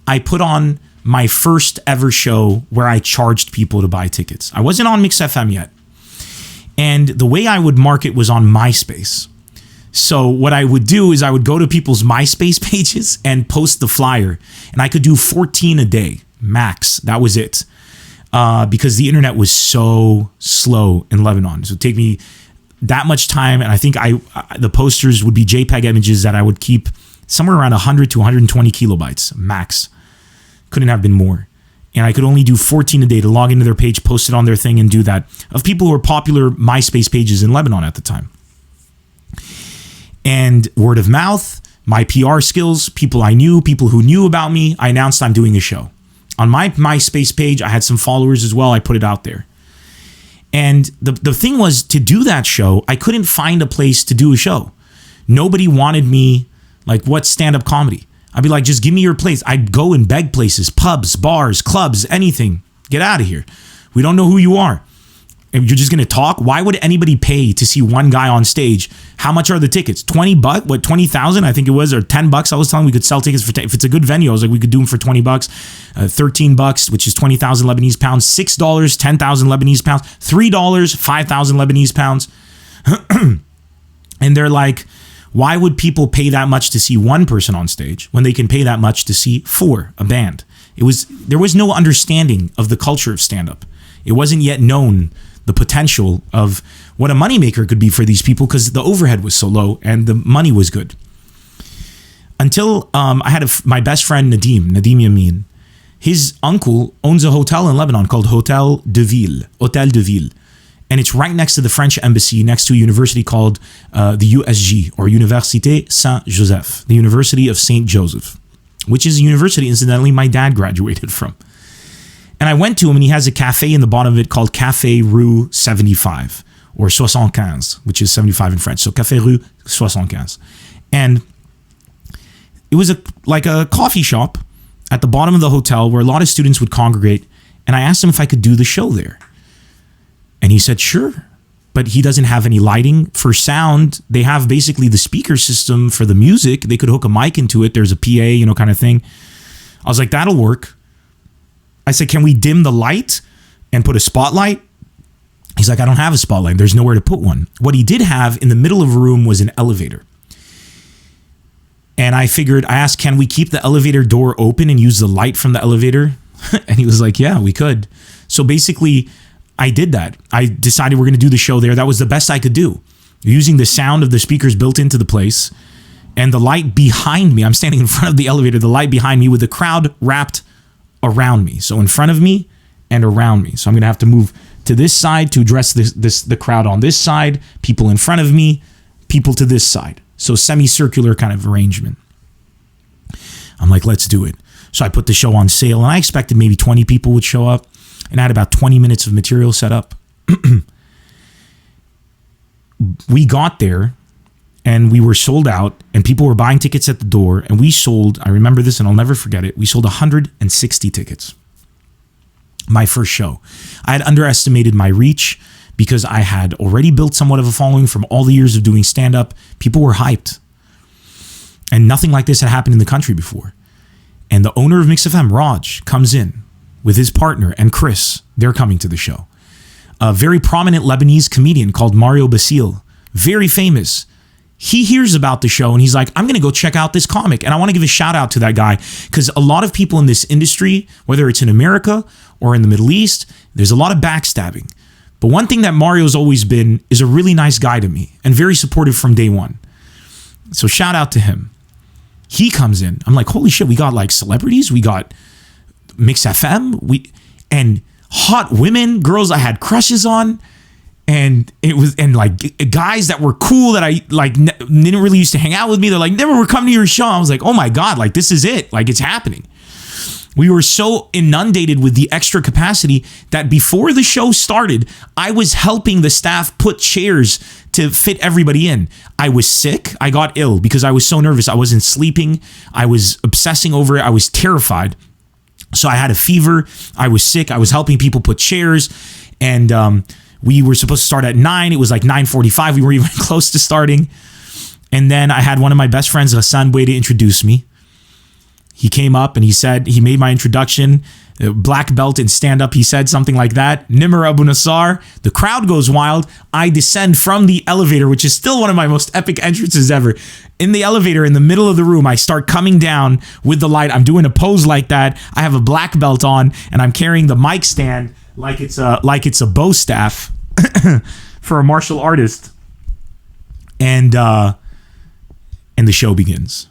I put on my first ever show where I charged people to buy tickets. I wasn't on Mix FM yet. And the way I would market was on MySpace. So what I would do is I would go to people's MySpace pages and post the flyer. And I could do 14 a day, max. That was it. Because the internet was so slow in Lebanon. So it would take me that much time, and I think the posters would be JPEG images that I would keep somewhere around 100 to 120 kilobytes max. Couldn't have been more. And I could only do 14 a day to log into their page, post it on their thing, and do that, of people who were popular MySpace pages in Lebanon at the time. And word of mouth, my PR skills, people I knew, people who knew about me, I announced I'm doing a show. On my MySpace page, I had some followers as well. I put it out there. And the thing was, to do that show, I couldn't find a place to do a show. Nobody wanted me, like, what stand-up comedy? I'd be like, just give me your place. I'd go and beg places, pubs, bars, clubs, anything. Get out of here. We don't know who you are. And you're just going to talk? Why would anybody pay to see one guy on stage? How much are the tickets? $20? What, 20,000? I think it was, or $10. I was telling we could sell tickets for, if it's a good venue, I was like, we could do them for $20, $13, which is 20,000 Lebanese pounds, $6, 10,000 Lebanese pounds, $3, 5,000 Lebanese pounds. And they're like, why would people pay that much to see one person on stage when they can pay that much to see a band? There was no understanding of the culture of stand-up. It wasn't yet known the potential of what a moneymaker could be for these people, because the overhead was so low and the money was good. Until I had my best friend Nadim Yamin. His uncle owns a hotel in Lebanon called Hotel de Ville. And it's right next to the French embassy, next to a university called the USG, or Université Saint-Joseph, the University of St. Joseph, which is a university, incidentally, my dad graduated from. And I went to him, and he has a cafe in the bottom of it called Café Rue 75, or 75, which is 75 in French. So Café Rue 75. And it was like a coffee shop at the bottom of the hotel where a lot of students would congregate. And I asked him if I could do the show there. And he said, sure. But he doesn't have any lighting. For sound, they have basically the speaker system for the music. They could hook a mic into it. There's a PA, kind of thing. I was like, that'll work. I said, can we dim the light and put a spotlight? He's like, I don't have a spotlight. There's nowhere to put one. What he did have in the middle of a room was an elevator. And I asked, can we keep the elevator door open and use the light from the elevator? And he was like, yeah, we could. So basically, I did that. I decided we're going to do the show there. That was the best I could do. Using the sound of the speakers built into the place and the light behind me. I'm standing in front of the elevator, the light behind me with the crowd wrapped around me. So in front of me and around me. So I'm going to have to move to this side to address the crowd on this side, people in front of me, people to this side. So semicircular kind of arrangement. I'm like, let's do it. So I put the show on sale and I expected maybe 20 people would show up, and I had about 20 minutes of material set up. We got there and we were sold out and people were buying tickets at the door, and we sold, I remember this and I'll never forget it, we sold 160 tickets. My first show. I had underestimated my reach because I had already built somewhat of a following from all the years of doing stand-up. People were hyped. And nothing like this had happened in the country before. And the owner of Mix FM, Raj, comes in with his partner and Chris. They're coming to the show. A very prominent Lebanese comedian called Mario Basile, very famous. He hears about the show and he's like, I'm going to go check out this comic. And I want to give a shout out to that guy because a lot of people in this industry, whether it's in America or in the Middle East, there's a lot of backstabbing. But one thing that Mario's always been is a really nice guy to me and very supportive from day one. So shout out to him. He comes in. I'm like, holy shit, we got like celebrities. We got Mix FM. And hot women, girls I had crushes on. And like guys that were cool that I like didn't really used to hang out with me. They're like, never were coming to your show. I was like, oh my God, like this is it. Like it's happening. We were so inundated with the extra capacity that before the show started, I was helping the staff put chairs to fit everybody in. I was sick. I got ill because I was so nervous. I wasn't sleeping. I was obsessing over it. I was terrified. So I had a fever. I was sick. I was helping people put chairs. And we were supposed to start at 9. It was like 9:45. We weren't even close to starting. And then I had one of my best friends, Hassan Boué, to introduce me. He came up and he made my introduction, black belt in stand-up. He said something like that. Nemr Abu Nassar. The crowd goes wild. I descend from the elevator, which is still one of my most epic entrances ever. In the elevator, in the middle of the room, I start coming down with the light. I'm doing a pose like that. I have a black belt on and I'm carrying the mic stand like it's a bow staff for a martial artist. And the show begins.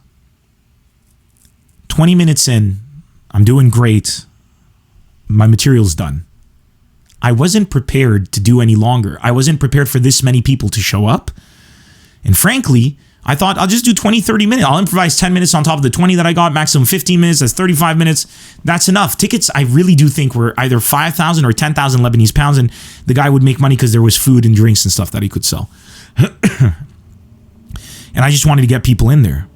20 minutes in, I'm doing great. My material's done. I wasn't prepared to do any longer. I wasn't prepared for this many people to show up. And frankly, I thought I'll just do 20, 30 minutes. I'll improvise 10 minutes on top of the 20 that I got, maximum 15 minutes. That's 35 minutes. That's enough. Tickets, I really do think were either 5,000 or 10,000 Lebanese pounds. And the guy would make money because there was food and drinks and stuff that he could sell. And I just wanted to get people in there.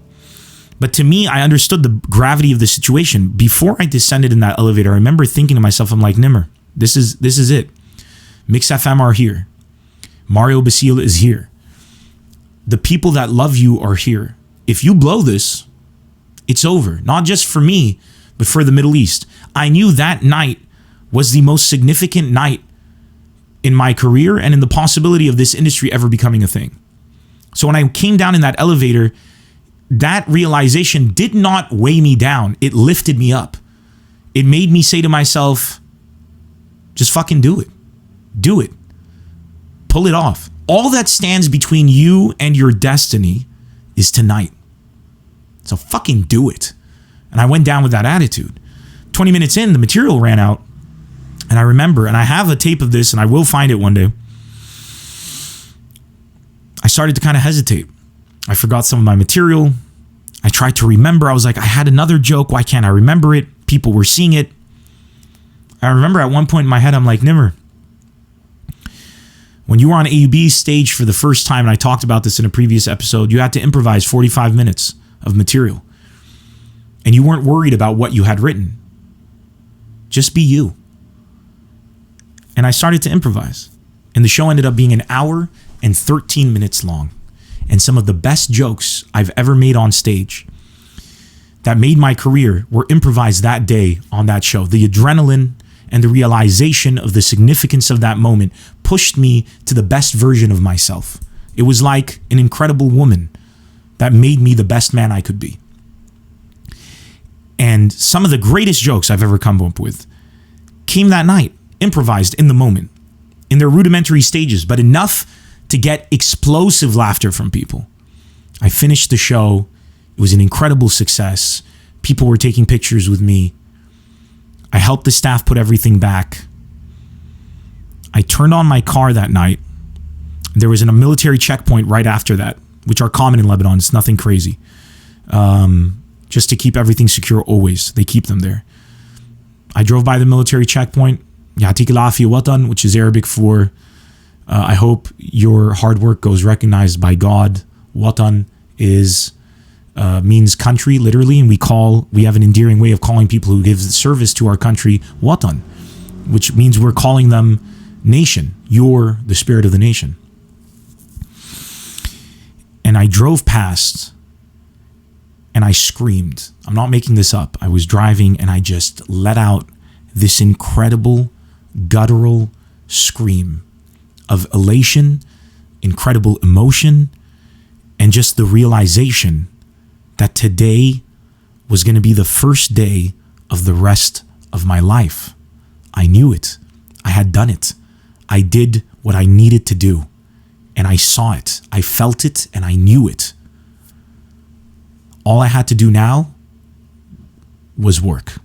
But to me, I understood the gravity of the situation. Before I descended in that elevator, I remember thinking to myself, I'm like, Nemr, this is it. Mix FM are here. Mario Basile is here. The people that love you are here. If you blow this, it's over. Not just for me, but for the Middle East. I knew that night was the most significant night in my career and in the possibility of this industry ever becoming a thing. So when I came down in that elevator, that realization did not weigh me down. It lifted me up. It made me say to myself, just fucking do it. Do it. Pull it off. All that stands between you and your destiny is tonight. So fucking do it. And I went down with that attitude. 20 minutes in, the material ran out. And I remember, and I have a tape of this and I will find it one day. I started to kind of hesitate. I forgot some of my material. I tried to remember. I was like, I had another joke. Why can't I remember it? People were seeing it. I remember at one point in my head, I'm like, Nemr, when you were on AUB's stage for the first time, and I talked about this in a previous episode, you had to improvise 45 minutes of material. And you weren't worried about what you had written. Just be you. And I started to improvise. And the show ended up being 1 hour and 13 minutes long. And some of the best jokes I've ever made on stage that made my career were improvised that day on that show. The adrenaline and the realization of the significance of that moment pushed me to the best version of myself. It was like an incredible woman that made me the best man I could be. And some of the greatest jokes I've ever come up with came that night, improvised in the moment, in their rudimentary stages, but enough to get explosive laughter from people. I finished the show. It was an incredible success. People were taking pictures with me. I helped the staff put everything back. I turned on my car that night. There was a military checkpoint right after that, which are common in Lebanon. It's nothing crazy. Just to keep everything secure always. They keep them there. I drove by the military checkpoint, Yatik al-Afiya Watan, which is Arabic for I hope your hard work goes recognized by God. Watan is means country, literally, and we have an endearing way of calling people who give service to our country Watan, which means we're calling them nation. You're the spirit of the nation. And I drove past and I screamed. I'm not making this up. I was driving and I just let out this incredible guttural scream of elation, incredible emotion, and just the realization that today was going to be the first day of the rest of my life. I knew it. I had done it. I did what I needed to do. And I saw it. I felt it and I knew it. All I had to do now was work.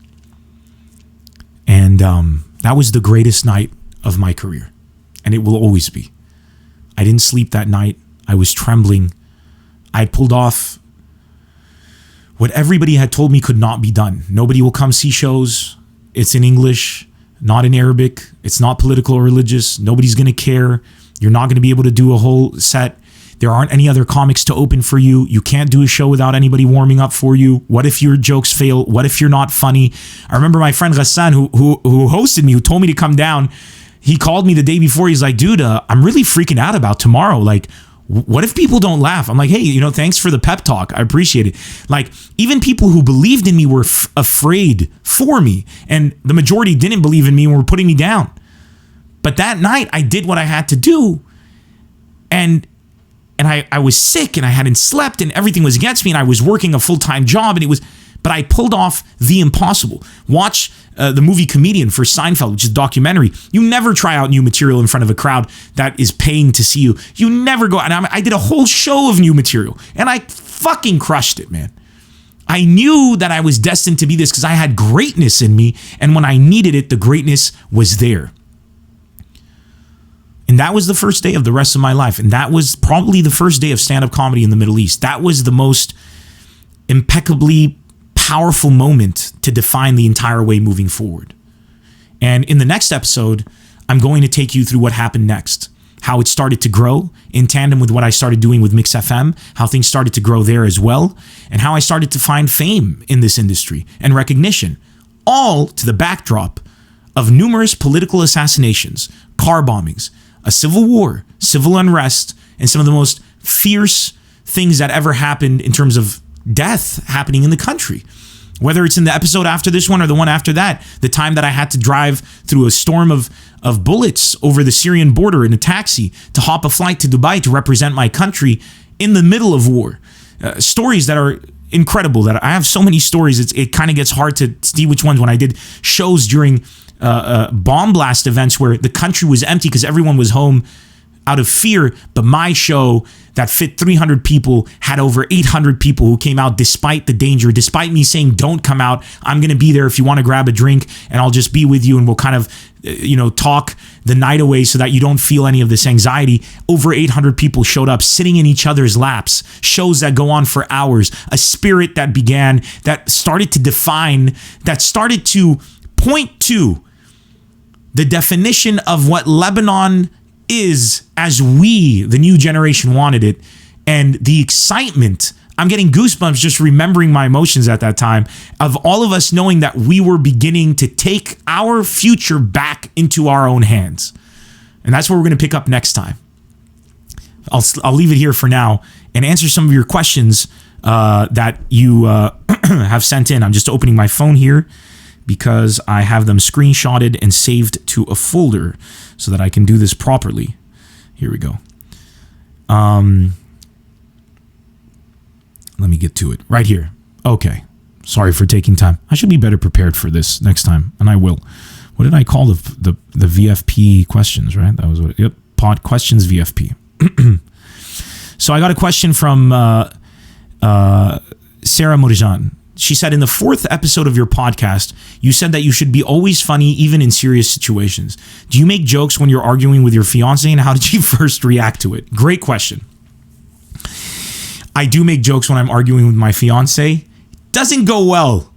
And that was the greatest night of my career. And it will always be. I didn't sleep that night. I was trembling. I pulled off what everybody had told me could not be done. Nobody will come see shows. It's in English, not in Arabic. It's not political or religious. Nobody's going to care. You're not going to be able to do a whole set. There aren't any other comics to open for you. You can't do a show without anybody warming up for you. What if your jokes fail? What if you're not funny? I remember my friend Ghassan, who hosted me, who told me to come down. He called me the day before. He's like, dude, I'm really freaking out about tomorrow. Like, what if people don't laugh? I'm like, hey, thanks for the pep talk. I appreciate it. Like, even people who believed in me were afraid for me. And the majority didn't believe in me and were putting me down. But that night, I did what I had to do. And I was sick and I hadn't slept and everything was against me and I was working a full-time job but I pulled off the impossible. Watch the movie Comedian for Seinfeld, which is a documentary. You never try out new material in front of a crowd that is paying to see you. You never go, and I did a whole show of new material and I fucking crushed it, man. I knew that I was destined to be this because I had greatness in me, and when I needed it, the greatness was there. And that was the first day of the rest of my life. And that was probably the first day of stand-up comedy in the Middle East. That was the most impeccably powerful moment to define the entire way moving forward. And in the next episode, I'm going to take you through what happened next. How it started to grow in tandem with what I started doing with Mix FM, how things started to grow there as well, and how I started to find fame in this industry and recognition, all to the backdrop of numerous political assassinations, car bombings, a civil war, civil unrest, and some of the most fierce things that ever happened in terms of death happening in the country. Whether it's in the episode after this one or the one after that, the time that I had to drive through a storm of bullets over the Syrian border in a taxi to hop a flight to Dubai to represent my country in the middle of war. Stories that are incredible. That I have so many stories. It kind of gets hard to see which ones. When I did shows during bomb blast events where the country was empty because everyone was home out of fear, but my show that fit 300 people had over 800 people who came out despite the danger, despite me saying, don't come out. I'm going to be there if you want to grab a drink and I'll just be with you and we'll kind of, talk the night away so that you don't feel any of this anxiety. Over 800 people showed up sitting in each other's laps, shows that go on for hours, a spirit that began, that started to define, that started to point to the definition of what Lebanon is as we, the new generation, wanted it, and the excitement. I'm getting goosebumps just remembering my emotions at that time of all of us knowing that we were beginning to take our future back into our own hands. And that's what we're going to pick up next time. I'll leave it here for now and answer some of your questions that you have sent in. I'm just opening my phone here because I have them screenshotted and saved to a folder so that I can do this properly. Here we go. Let me get to it right here. Okay. Sorry for taking time. I should be better prepared for this next time, and I will. What did I call the VFP questions, right? That was what. Yep. Pod questions VFP. So I got a question from Sarah Murjan. She said, in the 4th episode of your podcast, you said that you should be always funny even in serious situations. Do you make jokes when you're arguing with your fiance, and how did you first react to it? Great question. I do make jokes when I'm arguing with my fiance. Doesn't go well.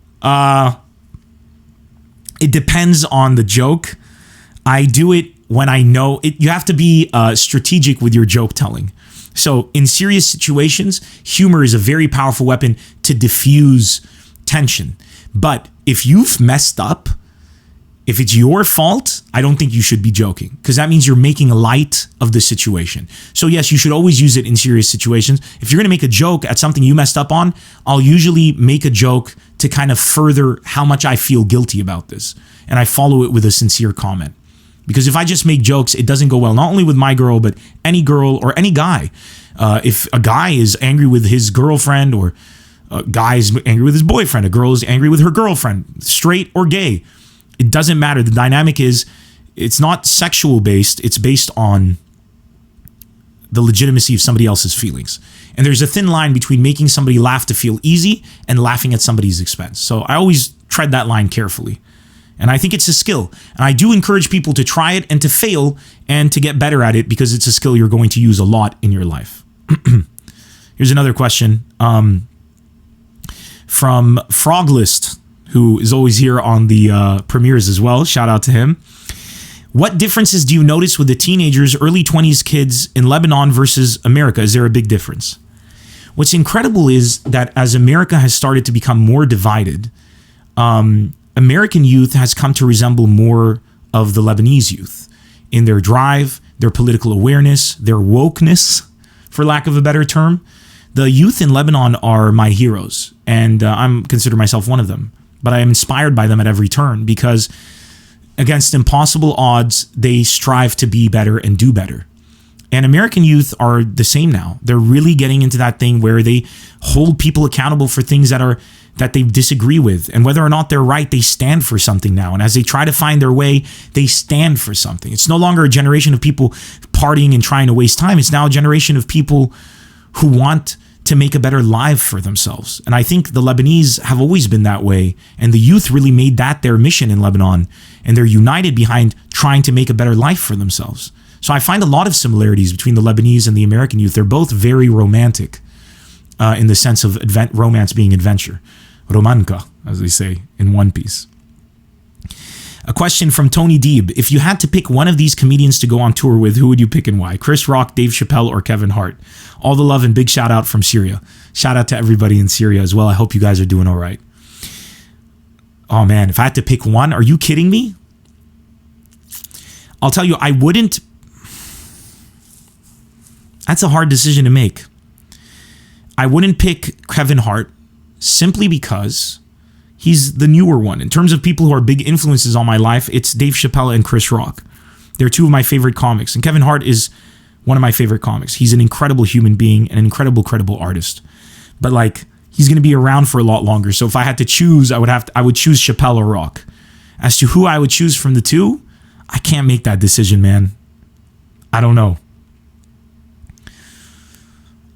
It depends on the joke. I do it when I know it. You have to be strategic with your joke telling. So in serious situations, humor is a very powerful weapon to diffuse tension. But if you've messed up, if it's your fault, I don't think you should be joking, because that means you're making light of the situation. So yes, you should always use it in serious situations. If you're going to make a joke at something you messed up on, I'll usually make a joke to kind of further how much I feel guilty about this. And I follow it with a sincere comment. Because if I just make jokes, it doesn't go well, not only with my girl, but any girl or any guy. If a guy is angry with his girlfriend, or a guy is angry with his boyfriend, a girl is angry with her girlfriend, straight or gay, it doesn't matter. The dynamic is, it's not sexual based. It's based on the legitimacy of somebody else's feelings. And there's a thin line between making somebody laugh to feel easy and laughing at somebody's expense. So I always tread that line carefully. And I think it's a skill. And I do encourage people to try it and to fail and to get better at it, because it's a skill you're going to use a lot in your life. Here's another question from Froglist, who is always here on the premieres as well. Shout out to him. What differences do you notice with the teenagers, early 20s kids in Lebanon versus America? Is there a big difference? What's incredible is that as America has started to become more divided, American youth has come to resemble more of the Lebanese youth in their drive, their political awareness, their wokeness, for lack of a better term. The youth in Lebanon are my heroes, and I consider myself one of them. But I am inspired by them at every turn, because against impossible odds, they strive to be better and do better. And American youth are the same now. They're really getting into that thing where they hold people accountable for things that they disagree with. And whether or not they're right, they stand for something now. And as they try to find their way, they stand for something. It's no longer a generation of people partying and trying to waste time. It's now a generation of people who want to make a better life for themselves. And I think the Lebanese have always been that way. And the youth really made that their mission in Lebanon. And they're united behind trying to make a better life for themselves. So I find a lot of similarities between the Lebanese and the American youth. They're both very romantic in the sense of romance being adventure. Romanka, as they say in One Piece. A question from Tony Deeb. If you had to pick one of these comedians to go on tour with, who would you pick and why? Chris Rock, Dave Chappelle, or Kevin Hart? All the love and big shout out from Syria. Shout out to everybody in Syria as well. I hope you guys are doing all right. Oh man, if I had to pick one, are you kidding me? I'll tell you, I wouldn't. That's a hard decision to make. I wouldn't pick Kevin Hart simply because he's the newer one. In terms of people who are big influences on my life, it's Dave Chappelle and Chris Rock. They're two of my favorite comics. And Kevin Hart is one of my favorite comics. He's an incredible human being and an incredible, credible artist. But like, he's going to be around for a lot longer. So if I had to choose, I would choose Chappelle or Rock. As to who I would choose from the two, I can't make that decision, man. I don't know.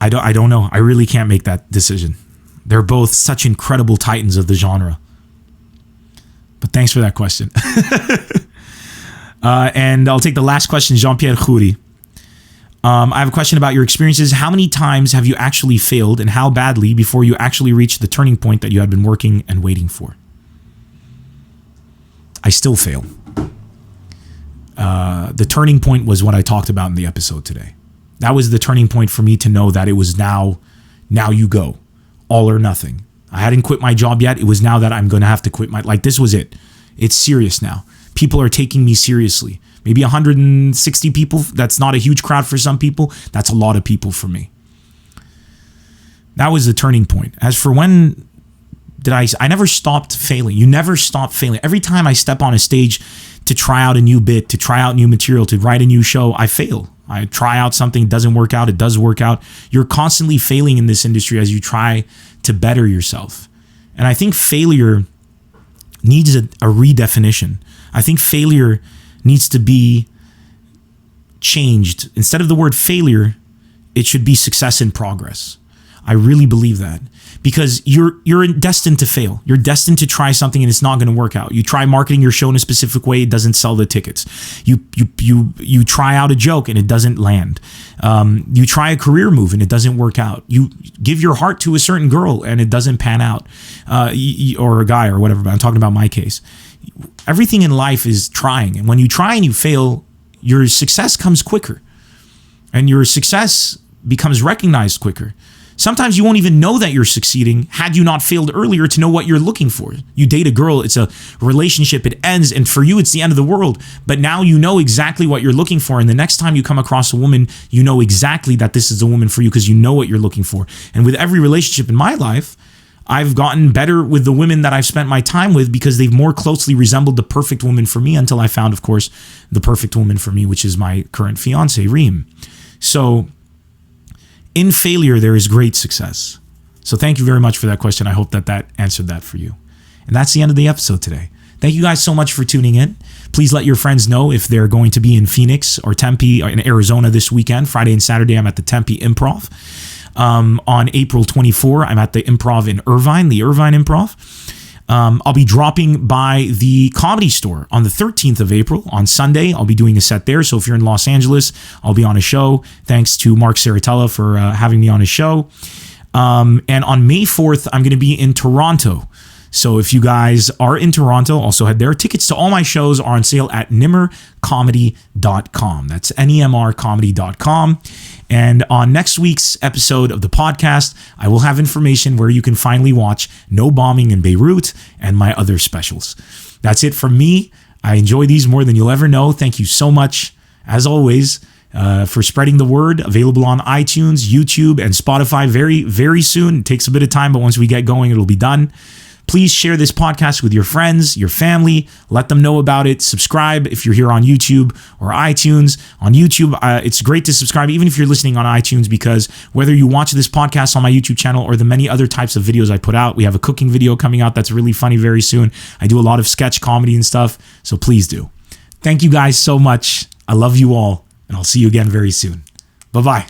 I don't know. I really can't make that decision. They're both such incredible titans of the genre. But thanks for that question. And I'll take the last question, Jean-Pierre Khoury. I have a question about your experiences. How many times have you actually failed, and how badly, before you actually reached the turning point that you had been working and waiting for? I still fail. The turning point was what I talked about in the episode today. That was the turning point for me to know that it was now you go. All or nothing. I hadn't quit my job yet. It was now that I'm going to have to quit this was it. It's serious now. People are taking me seriously. Maybe 160 people. That's not a huge crowd for some people. That's a lot of people for me. That was the turning point. As for when I never stopped failing. You never stop failing. Every time I step on a stage to try out a new bit, to try out new material, to write a new show, I fail. I try out something, it doesn't work out, it does work out. You're constantly failing in this industry as you try to better yourself. And I think failure needs a redefinition. I think failure needs to be changed. Instead of the word failure, it should be success in progress. I really believe that. Because you're destined to fail. You're destined to try something and it's not going to work out. You try marketing your show in a specific way, it doesn't sell the tickets. You try out a joke and it doesn't land. You try a career move and it doesn't work out. You give your heart to a certain girl and it doesn't pan out, or a guy or whatever. But I'm talking about my case. Everything in life is trying, and when you try and you fail, your success comes quicker, and your success becomes recognized quicker. Sometimes you won't even know that you're succeeding had you not failed earlier to know what you're looking for. You date a girl, it's a relationship, it ends, and for you, it's the end of the world. But now you know exactly what you're looking for. And the next time you come across a woman, you know exactly that this is the woman for you because you know what you're looking for. And with every relationship in my life, I've gotten better with the women that I've spent my time with because they've more closely resembled the perfect woman for me until I found, of course, the perfect woman for me, which is my current fiance, Reem. So in failure, there is great success. So thank you very much for that question. I hope that answered that for you. And that's the end of the episode today. Thank you guys so much for tuning in. Please let your friends know if they're going to be in Phoenix or Tempe or in Arizona this weekend. Friday and Saturday, I'm at the Tempe Improv. On April 24, I'm at the Improv in Irvine, the Irvine Improv. I'll be dropping by the Comedy Store on the 13th of April. On Sunday, I'll be doing a set there. So if you're in Los Angeles, I'll be on a show. Thanks to Mark Saratella for having me on his show. And on May 4th, I'm going to be in Toronto. So if you guys are in Toronto, also head there. Tickets to all my shows are on sale at nemrcomedy.com. That's nemrcomedy.com. And on next week's episode of the podcast, I will have information where you can finally watch No Bombing in Beirut and my other specials. That's it from me. I enjoy these more than you'll ever know. Thank you so much, as always, for spreading the word. Available on iTunes, YouTube, and Spotify very, very soon. It takes a bit of time, but once we get going, it'll be done. Please share this podcast with your friends, your family. Let them know about it. Subscribe if you're here on YouTube or iTunes. On YouTube, it's great to subscribe, even if you're listening on iTunes, because whether you watch this podcast on my YouTube channel or the many other types of videos I put out, we have a cooking video coming out that's really funny very soon. I do a lot of sketch comedy and stuff, so please do. Thank you guys so much. I love you all, and I'll see you again very soon. Bye-bye.